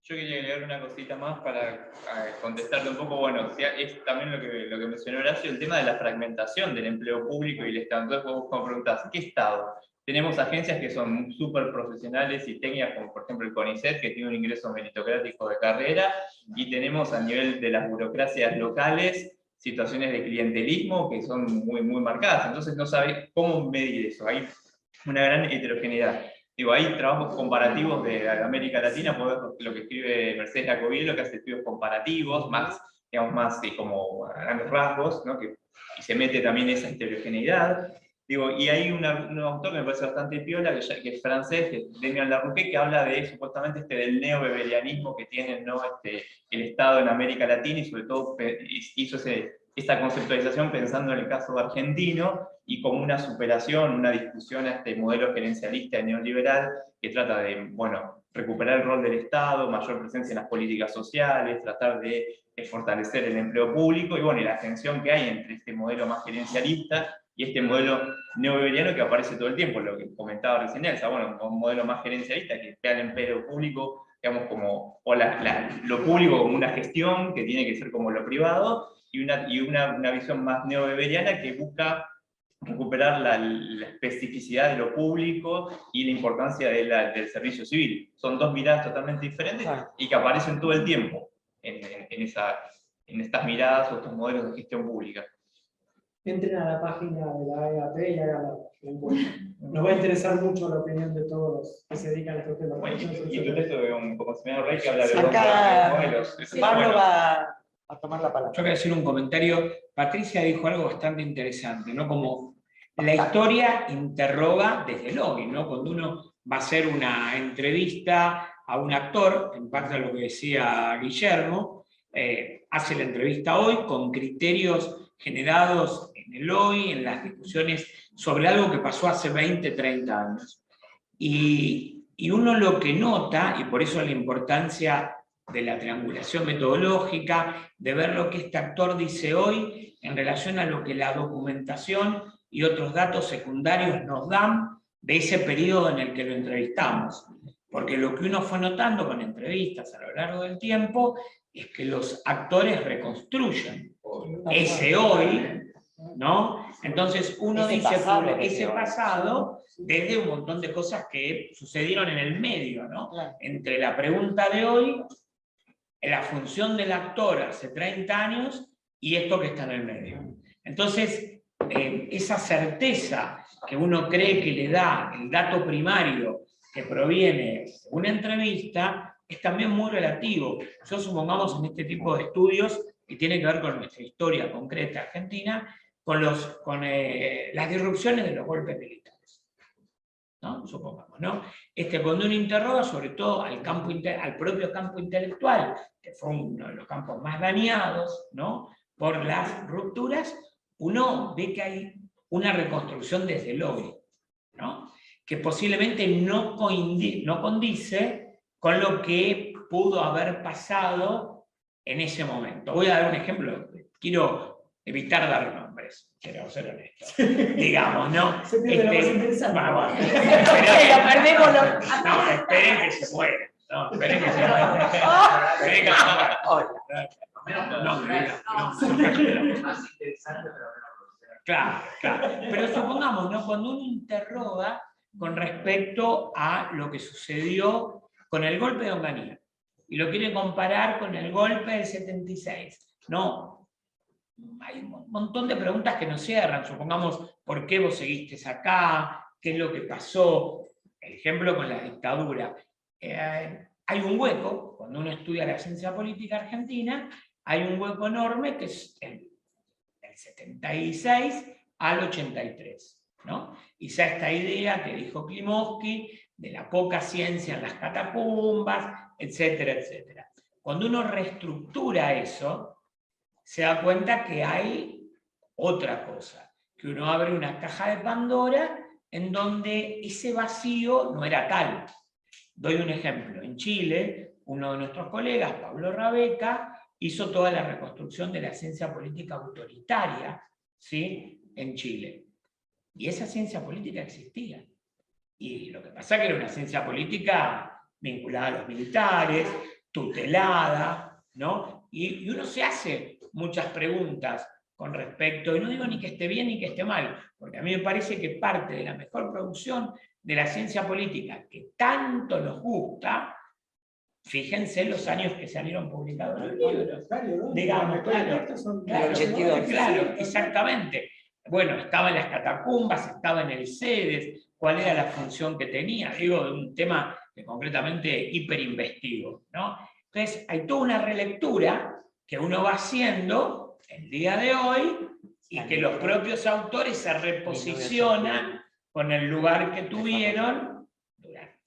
Yo quería agregar una cosita más para contestarte un poco, bueno, es también lo que mencionó Horacio, el tema de la fragmentación del empleo público y el Estado. Entonces vos como preguntás, ¿qué Estado? Tenemos agencias que son súper profesionales y técnicas, como por ejemplo el CONICET, que tiene un ingreso meritocrático de carrera, y tenemos a nivel de las burocracias locales situaciones de clientelismo que son muy, muy marcadas. Entonces no sabés cómo medir eso. Hay una gran heterogeneidad. Digo, hay trabajos comparativos de América Latina, por lo que escribe Mercedes Lacovielo, que hace estudios comparativos, más, digamos, más como a grandes rasgos, ¿no? Y se mete también esa heterogeneidad. Digo, y hay un autor que me parece bastante piola, que es francés, que es Demian Larrouquet, que habla de supuestamente del neobebelianismo que tiene, ¿no? El Estado en América Latina, y sobre todo hizo esta conceptualización pensando en el caso argentino, y como una superación, una discusión a este modelo gerencialista y neoliberal, que trata de, bueno, recuperar el rol del Estado, mayor presencia en las políticas sociales, tratar de fortalecer el empleo público, y bueno, y la tensión que hay entre este modelo más gerencialista y este modelo neoliberal que aparece todo el tiempo, lo que comentaba recién Elsa, bueno, un modelo más gerencialista que vea el empleo público, digamos, como, o lo público como una gestión que tiene que ser como lo privado, y una visión más neoliberal que busca recuperar la especificidad de lo público y la importancia del servicio civil. Son dos miradas totalmente diferentes y que aparecen todo el tiempo en estas miradas o estos modelos de gestión pública. Entren a la página de la EAP y hagan la encuesta. Nos va a interesar mucho la opinión de todos los que se dedican a estos temas. Bueno, y tu texto de un comisionado Rey que habla de Acá, los modelos. Pablo va a tomar la palabra. Yo quiero decir un comentario. Patricia dijo algo bastante interesante, ¿no? Como la historia interroga desde el hoy, ¿no? Cuando uno va a hacer una entrevista a un actor, en parte a lo que decía Guillermo, hace la entrevista hoy con criterios generados en el hoy, en las discusiones sobre algo que pasó hace 20, 30 años. Y uno lo que nota, y por eso la importancia de la triangulación metodológica, de ver lo que este actor dice hoy en relación a lo que la documentación y otros datos secundarios nos dan de ese periodo en el que lo entrevistamos. Porque lo que uno fue notando con entrevistas a lo largo del tiempo es que los actores reconstruyen ese hoy, ¿no? Entonces uno dice ese pasado desde un montón de cosas que sucedieron en el medio, ¿no? Entre la pregunta de hoy la función del actor hace 30 años y esto que está en el medio. Entonces, esa certeza que uno cree que le da el dato primario que proviene de una entrevista es también muy relativo. Yo supongamos en este tipo de estudios, que tiene que ver con nuestra historia concreta argentina, con las disrupciones de los golpes militares, ¿no? Supongamos, ¿no? Cuando uno interroga, sobre todo al propio campo intelectual, que fue uno de los campos más dañados, ¿no?, por las rupturas, uno ve que hay una reconstrucción desde el hoy, ¿no?, que posiblemente no condice con lo que pudo haber pasado en ese momento. Voy a dar un ejemplo, quiero evitar dar nombres, quiero ser honesto. Digamos, ¿no? Se pierde la más interesante. Bueno, no, esperen que se muera. No, esperen que se muera. Esperen que se muera. No, más interesante, pero menos profesional. Claro, claro. Pero supongamos, ¿no?, cuando uno interroga con respecto a lo que sucedió con el golpe de Onganía y lo quiere comparar con el golpe del 76, no, hay un montón de preguntas que no cierran. Supongamos, ¿por qué vos seguiste acá? ¿Qué es lo que pasó? El ejemplo con la dictadura. Hay un hueco, cuando uno estudia la ciencia política argentina, hay un hueco enorme que es del 76 al 83, ¿no? Y ya esta idea que dijo Klimovsky de la poca ciencia en las catacumbas, etcétera, etcétera. Cuando uno reestructura eso, se da cuenta que hay otra cosa, que uno abre una caja de Pandora en donde ese vacío no era tal. Doy un ejemplo. En Chile, uno de nuestros colegas, Pablo Rabeca, hizo toda la reconstrucción de la ciencia política autoritaria, ¿sí?, en Chile. Y esa ciencia política existía. Y lo que pasa es que era una ciencia política vinculada a los militares, tutelada, ¿no? Y uno se hace muchas preguntas con respecto, y no digo ni que esté bien ni que esté mal, porque a mí me parece que parte de la mejor producción de la ciencia política que tanto nos gusta, fíjense los años que salieron publicados los libros. Digamos, claro, exactamente. Bueno, estaba en las catacumbas, estaba en el CEDES, cuál era la función que tenía, digo, de un tema que concretamente hiperinvestigo, ¿no? Entonces, hay toda una relectura que uno va haciendo el día de hoy y que los propios autores se reposicionan con el lugar que tuvieron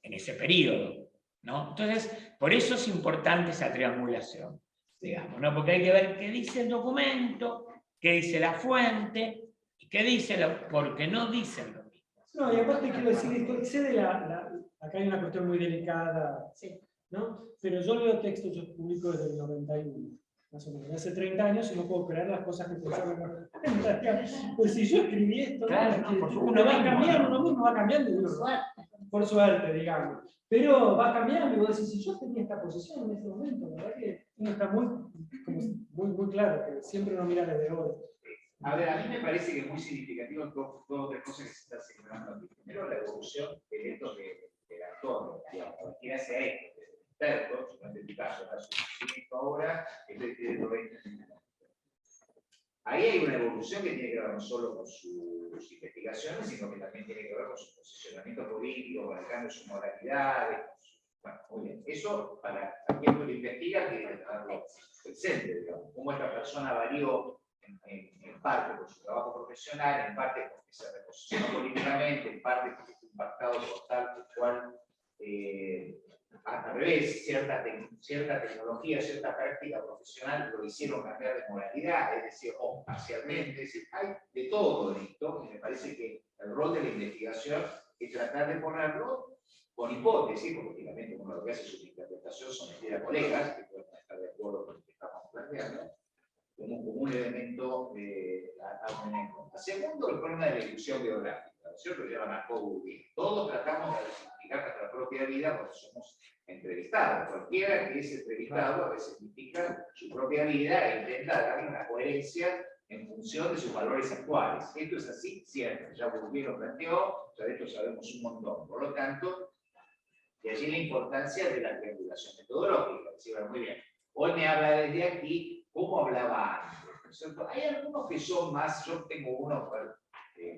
en ese periodo, ¿no? Entonces, por eso es importante esa triangulación, digamos, ¿no? Porque hay que ver qué dice el documento, qué dice la fuente, y qué dice porque no dicen lo mismo. No, y aparte quiero decir, esto excede acá hay una cuestión muy delicada, ¿no? Pero yo leo textos, yo publico desde el 91, más o menos, hace 30 años, y no puedo creer las cosas que pensaban. Pues si yo escribí esto, claro, ¿no? Por uno va cambiando, uno mismo va cambiando, por suerte, digamos. Pero va cambiando y vos decís, si yo tenía esta posición en este momento, la verdad que uno está muy claro, que siempre uno mira desde hoy. A ver, a mí me parece que es muy significativo dos o tres cosas que se están señalando aquí. Primero, la evolución del esto del actor, digamos, cualquiera sea esto, desde el experto, no es tu caso, ahora, estoy escribiendo 20 minutos. Ahí hay una evolución que tiene que ver no solo con sus investigaciones, sino que también tiene que ver con su posicionamiento político, con el cambio de sus moralidades. Bueno, muy bien. Eso, para quien lo investiga, tiene que estarlo presente, digamos. Cómo esta persona varió en parte por su trabajo profesional, en parte porque se reposicionó políticamente, en parte porque fue impactado por tal o cual, al revés, cierta tecnología, cierta práctica profesional lo hicieron cambiar de moralidad, es decir, o parcialmente, es decir, hay de todo esto, y me parece que el rol de la investigación es tratar de ponerlo con hipótesis, porque finalmente uno lo que hace es una interpretación sometida a colegas, que pueden estar de acuerdo con lo que estamos planteando, como un elemento a tener en cuenta. Segundo, el problema de la ilusión biográfica, ¿cierto? Lo llaman a co-booking. Todos tratamos de explicar nuestra propia vida cuando somos entrevistados. Cualquiera que es entrevistado a veces explica su propia vida e intenta darle una coherencia en función de sus valores actuales. Esto es así, cierto. Ya Bourdieu lo planteó, ya de esto sabemos un montón. Por lo tanto, de allí la importancia de la triangulación metodológica. Decía, muy bien, hoy me habla desde aquí, ¿cómo hablaba antes? ¿No es cierto? Hay algunos que son más, yo tengo uno,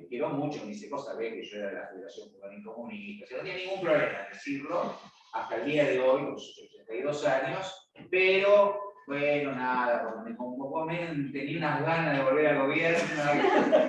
quiero mucho, me dice cosas, ve que yo era de la Federación Juvenil Comunista, o sea, no tenía ningún problema en decirlo, hasta el día de hoy, con sus 82 años, pero bueno, nada, cuando me convocó, tenía unas ganas de volver al gobierno.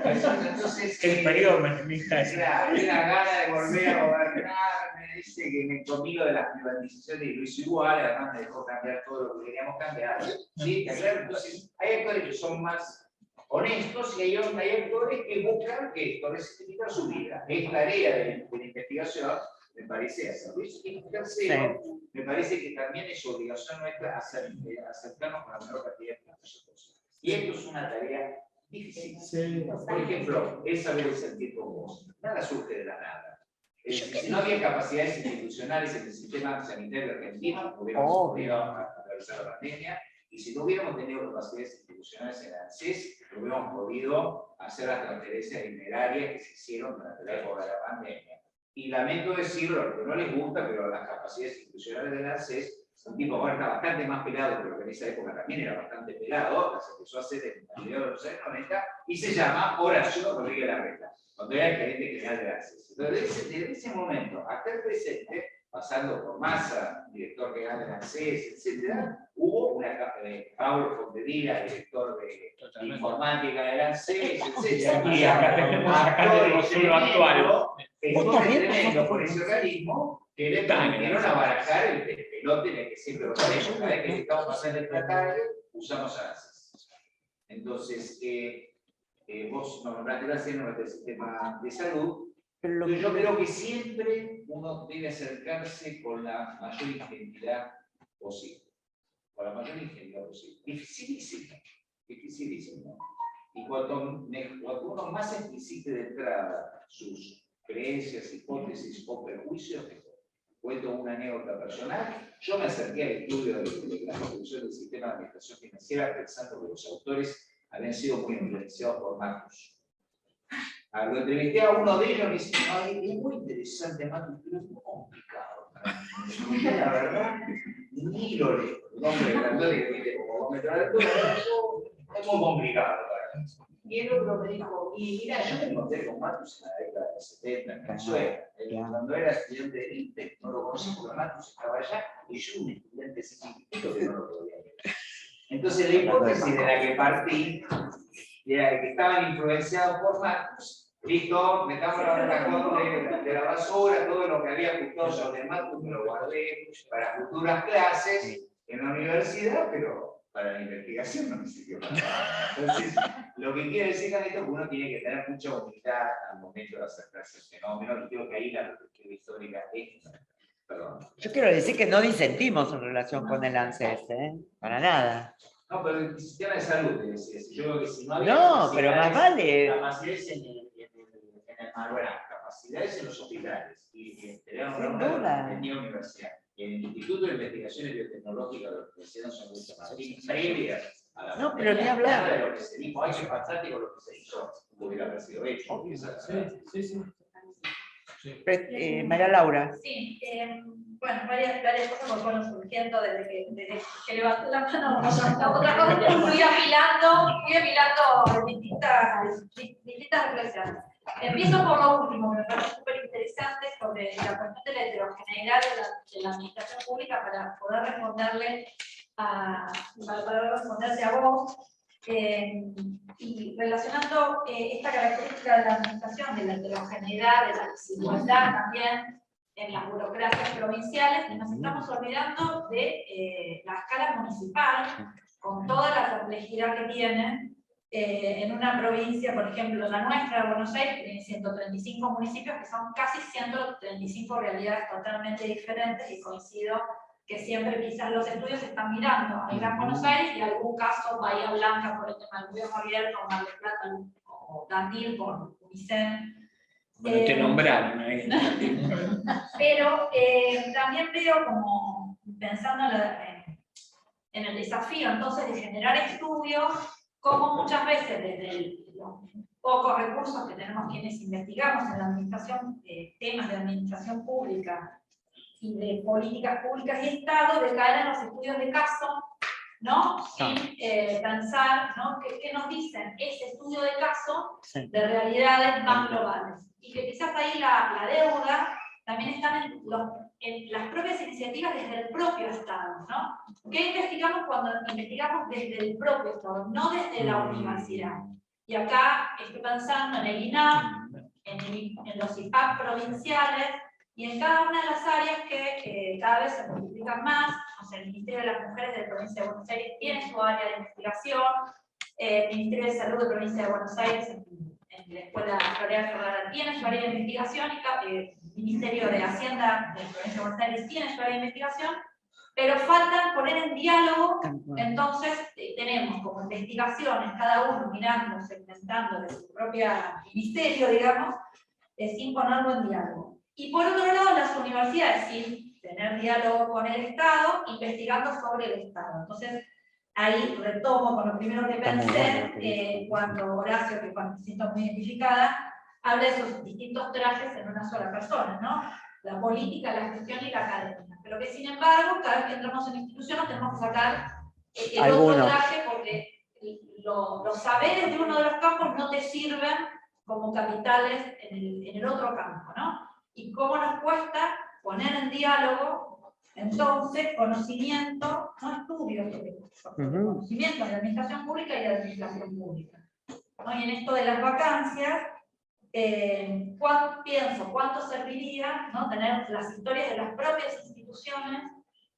Entonces, El periodo menemista es. claro, tenía unas ganas de volver a gobernar, me dice que me comí lo de las privatizaciones y lo hizo igual, además me dejó cambiar todo lo que queríamos cambiar. ¿Sí? Claro, entonces, hay actores que son más honestos y hay actores que buscan que esto resignifica su vida. Es tarea de la investigación, me parece, hacerlo. Y tercero, me parece que también es obligación nuestra acercarnos con la menor cantidad de personas. Y esto es una tarea difícil. Sí. Por ejemplo, es saber sentir con vos. Nada surge de la nada. Si no había capacidades institucionales en el sistema sanitario argentino, hubiéramos podido atravesar la pandemia. Y si no hubiéramos tenido capacidades institucionales en el ANSES, no hubiéramos podido hacer las transferencias dinerarias que se hicieron durante la época de la pandemia. Y lamento decirlo, a los que no les gusta, pero las capacidades institucionales del ANSES, un tipo ahora está bastante más pelado, pero que en esa época también era bastante pelado, se empezó a hacer en la mediados de los años 90, y se llama Horacio Rodríguez Larreta, cuando era el gerente general del ANSES. Entonces, desde ese momento hasta el presente, pasando por Massa, director general del ANSES, etc., hubo una Pablo Fontedía, director de informática del ANSES, etc. Y acá tenemos acá el vocero actual. Esto es tremendo por ese organismo que le permitieron abarajar el pelote en el que siempre lo ponemos. Cada vez que estamos pasando el plataje, usamos ANSES. Entonces, vos nos nombraste recién el sistema de salud. Pero yo creo que siempre uno debe acercarse con la mayor ingenuidad posible. Con la mayor ingenuidad posible. Dificilísimo. Dificilísimo. Y cuanto uno más explicite de entrada sus creencias, hipótesis o prejuicios, cuento una anécdota personal. Yo me acerqué al estudio de la construcción del sistema de administración financiera pensando que los autores habían sido muy influenciados por Marcus. Lo entrevisté a uno de ellos y me dice, es muy interesante, Marcus, pero es muy complicado. La verdad, ni lo leo. El nombre del actor que tiene como metro es muy complicado. Y el otro me dijo, y mira, yo me encontré con Marcus en la década de 70 en Venezuela. Cuando era estudiante de INTE, no lo conocí porque Marcus estaba allá y yo un estudiante científico que no lo podía ver. Entonces la hipótesis de la que partí era que estaban influenciados por Marcus. Listo, metamos la cajón de la basura, todo lo que había escuchado sobre Marcus me lo guardé para futuras clases en la universidad, pero para la investigación no me sirvió para nada. Entonces, lo que quiere decir con esto es que uno tiene que tener mucha humildad al momento de acercarse al fenómeno, y creo que ahí la perspectiva histórica es... Perdón. Yo quiero decir que no disentimos en relación con el ANSES, para nada. No, pero el sistema de salud, te decía, yo creo que si no había No, pero más vale. capacidades en el Malbrán, capacidades en los hospitales, y Sin duda. en mi universidad, en el Instituto de Investigaciones Biotecnológicas de la Universidad Nacional de Madrid, previas a la No, pero ni hablar. nada de lo que se dijo, hay que fantástico lo que se hizo, pudiera haber sido hecho. María Laura. Sí, bueno, varias cosas me fueron surgiendo desde que levanté la mano. Otra cosa que fui apilando distintas reflexiones. Empiezo por lo último, que me parece súper interesante, sobre la cuestión de la heterogeneidad de la administración pública para poder responderte a vos. Y relacionando esta característica de la administración, de la heterogeneidad, de la desigualdad también en las burocracias provinciales, y nos estamos olvidando de la escala municipal, con toda la complejidad que tiene en una provincia, por ejemplo, la nuestra, Buenos Aires, tiene 135 municipios, que son casi 135 realidades totalmente diferentes, y coincido que siempre quizás los estudios están mirando a Gran Buenos Aires y algún caso Bahía Blanca por el tema del gobierno abierto, o Mar del Plata, o Tandil por Unicen. Bueno, te nombraron ahí. Pero también veo, como pensando en el desafío entonces de generar estudios, como muchas veces desde los pocos recursos que tenemos quienes investigamos en la administración, temas de administración pública y de políticas públicas y Estado, de caer en los estudios de caso ¿no? Sin pensar, ¿no? ¿Qué nos dicen ese estudio de caso de realidades más globales? Y que quizás ahí la deuda también está en las propias iniciativas desde el propio Estado, ¿no? ¿Qué investigamos cuando investigamos desde el propio Estado, no desde la universidad? Y acá estoy pensando en el INAP, en los IPAP provinciales, y en cada una de las áreas que cada vez se multiplican más. O sea, el Ministerio de las Mujeres de la Provincia de Buenos Aires tiene su área de investigación, el Ministerio de Salud de la Provincia de Buenos Aires, en la Escuela Floreal Ferrara, tiene su área de investigación, y el Ministerio de Hacienda de la Provincia de Buenos Aires tiene su área de investigación, pero faltan poner en diálogo. Entonces tenemos como investigaciones, cada uno mirando, segmentando de su propia ministerio, digamos, sin ponerlo en diálogo. Y por otro lado, las universidades, sin tener diálogo con el Estado, investigando sobre el Estado. Entonces, ahí retomo con lo primero que pensé, cuando Horacio, que cuando me siento muy identificada, habla de esos distintos trajes en una sola persona, ¿no? La política, la gestión y la academia. Pero que, sin embargo, cada vez que entramos en instituciones tenemos que sacar el otro traje, porque los saberes de uno de los campos no te sirven como capitales en el otro campo, ¿no? Y cómo nos cuesta poner en diálogo, entonces, conocimiento, no estudios, conocimiento de la administración pública y de la administración pública, ¿no? Y en esto de las vacancias, ¿cuánto serviría, ¿no? Tener las historias de las propias instituciones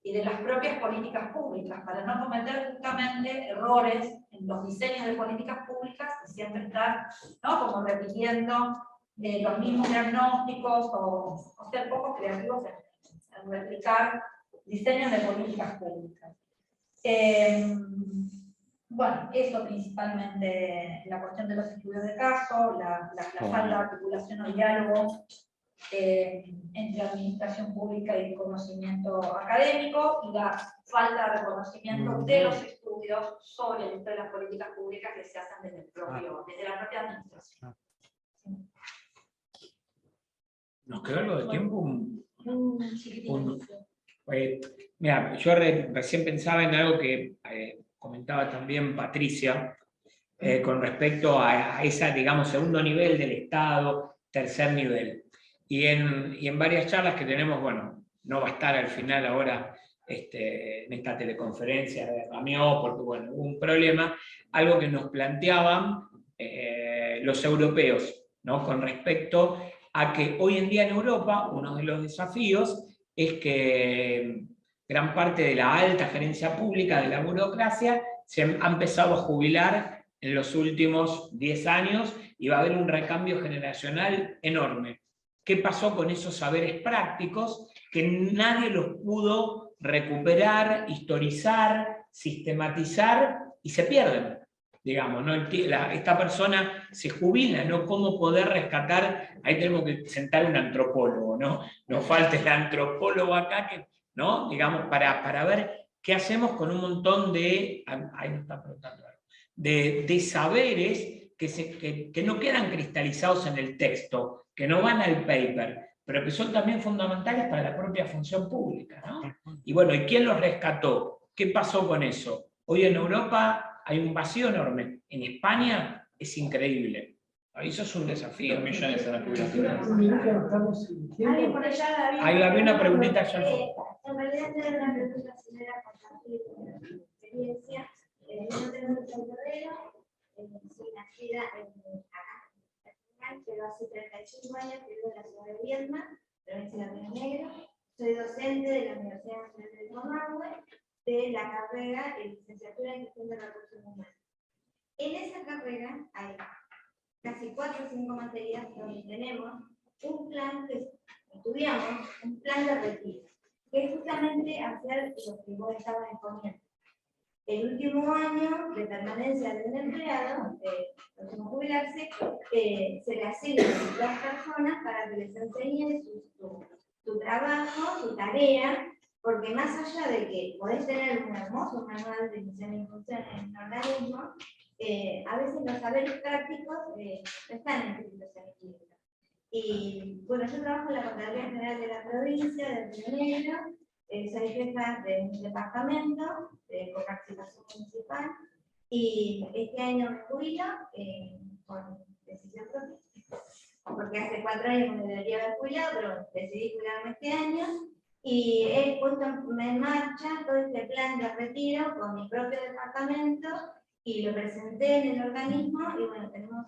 y de las propias políticas públicas, para no cometer justamente errores en los diseños de políticas públicas y siempre estar, ¿no? Como repitiendo los mismos diagnósticos o ser poco creativos en replicar diseños de políticas públicas. Bueno, eso principalmente, la cuestión de los estudios de caso, la falta de articulación o diálogo entre administración pública y conocimiento académico, y la falta de reconocimiento de los estudios sobre las políticas públicas que se hacen desde la propia administración. ¿Nos quedó algo de tiempo? Mira, yo recién pensaba en algo que comentaba también Patricia, con respecto a esa, digamos, segundo nivel del Estado, tercer nivel. Y en varias charlas que tenemos, bueno, no va a estar al final ahora en esta teleconferencia de Ramió, porque bueno, hubo un problema, algo que nos planteaban los europeos, ¿no? Con respecto a que hoy en día en Europa uno de los desafíos es que gran parte de la alta gerencia pública, de la burocracia, se ha empezado a jubilar en los últimos 10 años y va a haber un recambio generacional enorme. ¿Qué pasó con esos saberes prácticos que nadie los pudo recuperar, historizar, sistematizar y se pierden? Digamos, ¿no? Esta persona se jubila, ¿no? ¿Cómo poder rescatar? Ahí tenemos que sentar un antropólogo, ¿no? Nos falta el antropólogo acá, ¿no? Digamos, para ver qué hacemos con un montón de, ahí nos está preguntando algo, de saberes que no quedan cristalizados en el texto, que no van al paper, pero que son también fundamentales para la propia función pública, ¿no? Y bueno, ¿y quién los rescató? ¿Qué pasó con eso? Hoy en Europa hay un vacío enorme. En España es increíble. Eso es un desafío. 2 millones en la jubilación. Ahí había una preguntita ya. En realidad era una pregunta si era compartir experiencia. Yo tengo un Rodero, soy nacida acá, pero hace 35 años que vivo en la ciudad de Viedma, provincia de Río Negro. Soy docente de la Universidad Nacional del Comahue, de la carrera de licenciatura en gestión de recursos humanos. En esa carrera hay casi 4 o 5 materias donde tenemos un plan que estudiamos, un plan de retiro, que es justamente hacer lo que vos estabas exponiendo. El último año de permanencia de un empleado, próximo a jubilarse, se le asignan 2 personas para que les enseñen su trabajo, su tarea, porque más allá de que podés tener un hermoso manual de misión y función en un organismo, a veces los saberes prácticos no están inscritos en el libro. Y bueno, yo trabajo en la Contraloría General de la provincia de Río Negro, soy jefa de un departamento de coparticipación municipal y este año me jubilo por decisión propia. Porque hace 4 años me debería haber jubilado, pero decidí jubilarme este año. Y he puesto en marcha todo este plan de retiro con mi propio departamento y lo presenté en el organismo. Y bueno, tenemos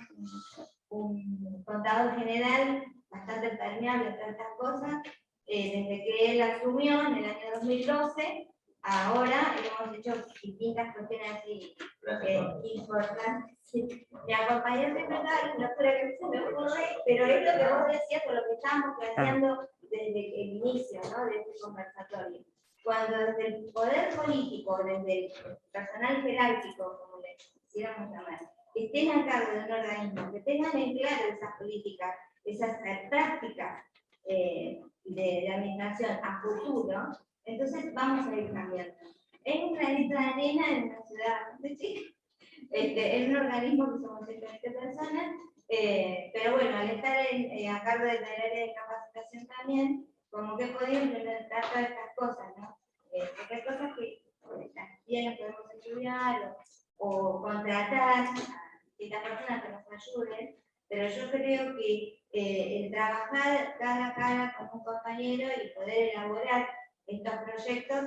un contador general bastante permeable a todas estas cosas. Desde que él asumió en el año 2012, ahora hemos hecho distintas cuestiones así importantes. Sí. Me acompañó siempre acá y no creo que se me ocurre, pero es lo que vos decías con lo que estábamos planteando desde el inicio, ¿no?, de este conversatorio. Cuando desde el poder político, desde el personal jerárquico, como le quisiéramos llamar, estén a cargo de un organismo, que tengan en claro esas políticas, esas prácticas de administración a futuro, entonces vamos a ir cambiando. Es un granito de arena en una ciudad bastante chica, es un organismo que somos 120 personas, pero bueno, al estar a cargo del área de capacitación también, como que he podido implementar todas estas cosas, ¿no? Porque hay cosas que también podemos estudiar o contratar a estas personas que nos ayuden, pero yo creo que el trabajar cara a cara con un compañero y poder elaborar estos proyectos,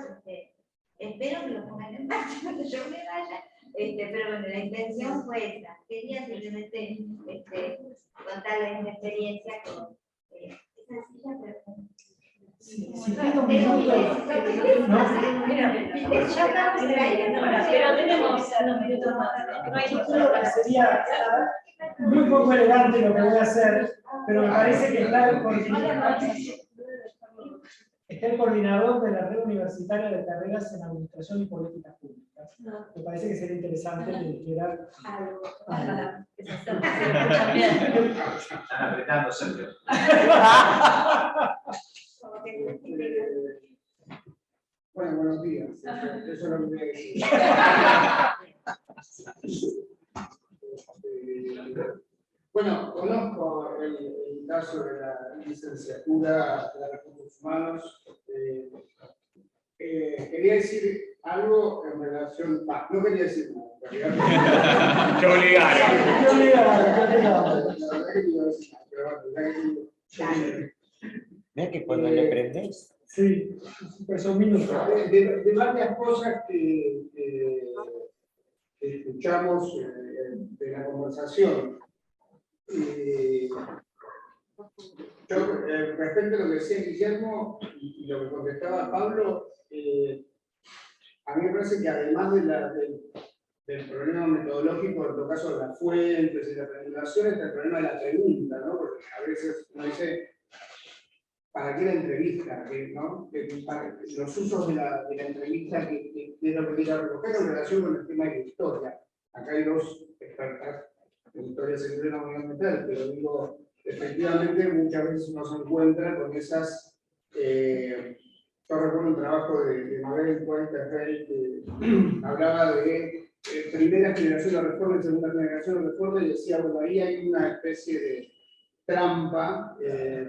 espero que lo pongan en marcha cuando yo me vaya, pero bueno, la intención fue esa. Quería simplemente contarles mi experiencia con esa silla, pero... Si tengo un minuto, Ya estamos en el aire, pero tenemos unos minutos más. yo creo que sería muy poco elegante lo que voy a hacer, pero me parece que está el coordinador de la red universitaria de carreras en administración y políticas públicas. Me parece que sería interesante que dijera algo. Están apretando, Sergio. Bueno, buenos días. Eso es lo que voy a decir. Bueno, conozco el caso de la licenciatura de Recursos Humanos. Quería decir algo en relación. No quería decir nada. Te obligaron. Mira que cuando le prendés. Sí, pues son minutos. De varias cosas que escuchamos de la conversación. Yo, respecto a lo que decía Guillermo y lo que contestaba Pablo, a mí me parece que además del problema metodológico, en todo caso de las fuentes y la presentación, está el problema de la pregunta, ¿no? Porque a veces uno dice, ¿para qué la entrevista? ¿No? Los usos de la entrevista, que es lo que quiero recoger en relación con el tema de la historia. Acá hay dos expertas en historia secreta monumental, pero digo, efectivamente muchas veces uno se encuentra con esas. Yo recuerdo un trabajo de Mabel Puente-Rey que hablaba de primera generación de reforma y segunda generación de reforma, y decía, bueno, ahí hay una especie de trampa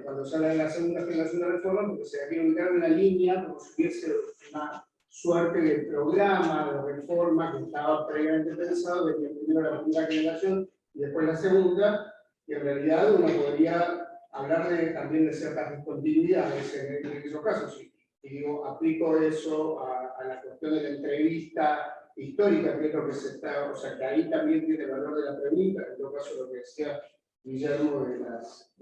cuando se habla de la segunda generación de reforma, porque se quiere ubicar en una línea como si hubiese una suerte de programa de reforma que estaba previamente pensado, de que primero la primera generación y después la segunda, y en realidad uno podría hablar también de ciertas discontinuidades en esos casos. Y digo, aplico eso a la cuestión de la entrevista histórica, que es lo que se está, o sea, que ahí también tiene el valor de la pregunta, en todo caso lo que decía Guillermo de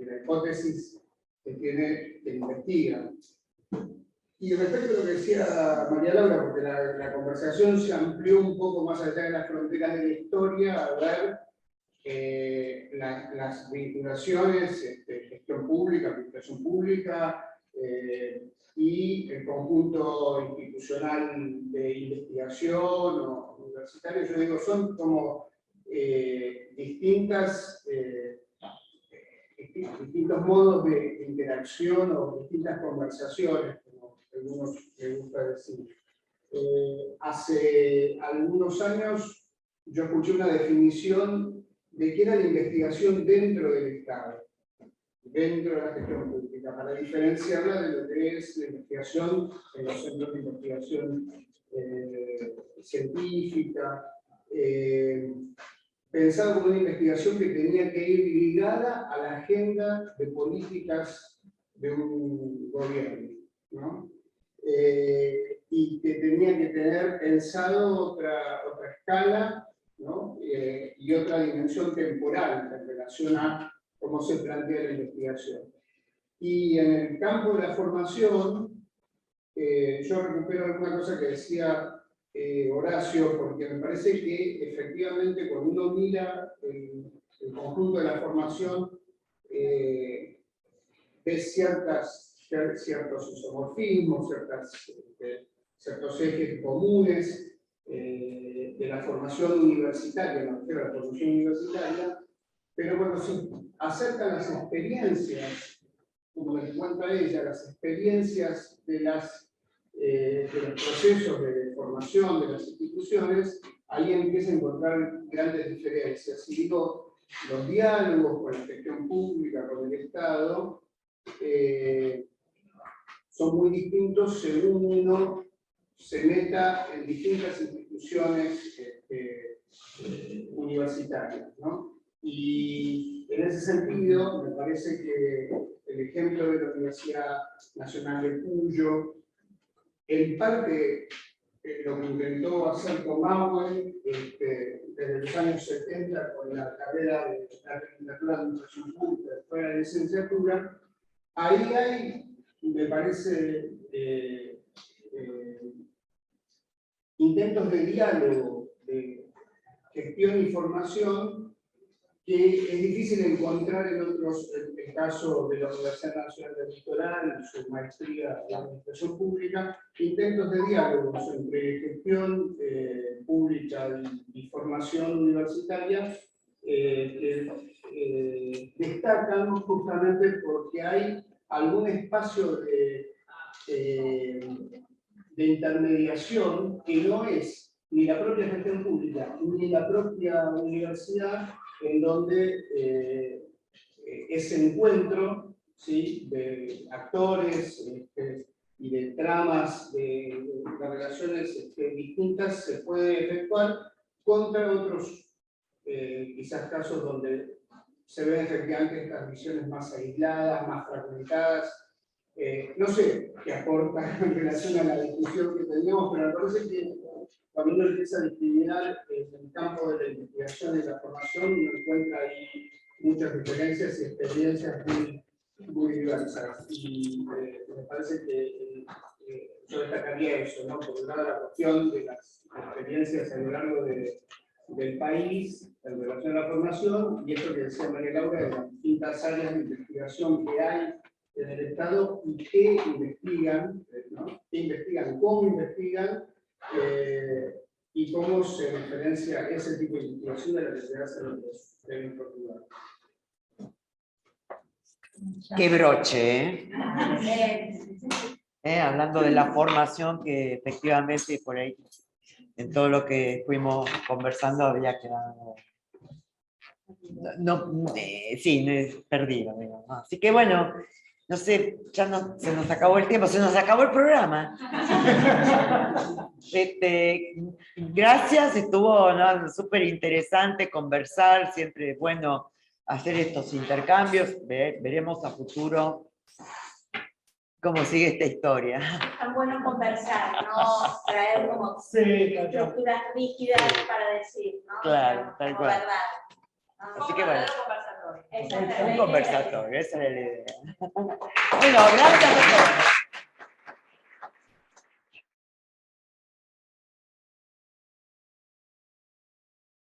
la hipótesis que tiene que investiga. Y respecto a lo que decía María Laura, porque la conversación se amplió un poco más allá de las fronteras de la historia, a ver las vinculaciones, gestión pública, administración pública, y el conjunto institucional de investigación o universitario. Yo digo, son como distintos modos de interacción o distintas conversaciones, como algunos les gusta decir. Hace algunos años yo escuché una definición de qué era la investigación dentro del Estado. dentro de la gestión pública, para diferenciarla de lo que es la investigación en los centros de investigación científica, pensado como una investigación que tenía que ir ligada a la agenda de políticas de un gobierno, ¿no? Y que tenía que tener pensado otra escala, ¿no? Y otra dimensión temporal en relación a cómo se plantea la investigación. Y en el campo de la formación, yo recupero alguna cosa que decía Horacio, porque me parece que efectivamente cuando uno mira el conjunto de la formación, ve ciertos isomorfismos, ciertos ejes comunes de la formación universitaria, me refiero a la formación universitaria, pero cuando se acercan las experiencias, como les cuenta ella, las experiencias de los procesos de formación de las instituciones, ahí empieza a encontrar grandes diferencias. Y digo, los diálogos con la gestión pública, con el Estado, son muy distintos según uno se meta en distintas instituciones universitarias, ¿no? Y en ese sentido, me parece que el ejemplo de la Universidad Nacional de Cuyo, en parte lo que intentó hacer Comahue desde los años 70 con la carrera de la licenciatura de Administración Pública, después de la licenciatura, ahí hay, me parece, intentos de diálogo, de gestión y formación, que es difícil encontrar en otros, el caso de la Universidad Nacional del Litoral, su maestría en Administración Pública, intentos de diálogos entre gestión pública y formación universitaria, que destacan justamente porque hay algún espacio de intermediación que no es ni la propia gestión pública ni la propia universidad, en donde ese encuentro, ¿sí?, de actores y de tramas de relaciones distintas se puede efectuar contra otros quizás casos donde se ven efectivamente estas visiones más aisladas, más fragmentadas. No sé qué aporta en relación a la discusión que teníamos, pero me parece que cuando uno empieza a discriminar en el campo de la investigación y la formación, uno encuentra ahí muchas diferencias y experiencias muy diversas. Y me parece que yo destacaría eso, ¿no? Por un lado, la cuestión de las experiencias a lo largo del país en relación a la formación, y esto que decía María Laura, de las distintas áreas de investigación que hay en el Estado y que investigan, ¿no? Que investigan, cómo investigan, y cómo se diferencia ese tipo de investigación de la que se hace en otros lugares. Qué broche, hablando de la formación, que efectivamente por ahí, en todo lo que fuimos conversando, había quedado perdido, digamos. Así que bueno, no sé, ya no, se nos acabó el tiempo, se nos acabó el programa. Gracias, estuvo, ¿no?, súper interesante conversar, siempre es bueno hacer estos intercambios, veremos a futuro cómo sigue esta historia. Tan bueno conversar, no traer como estructuras rígidas para decir, ¿no? Claro, tal cual. Verdad. Así que bueno. Un conversatorio. Un conversatorio, esa es la idea. Bueno, gracias a todos.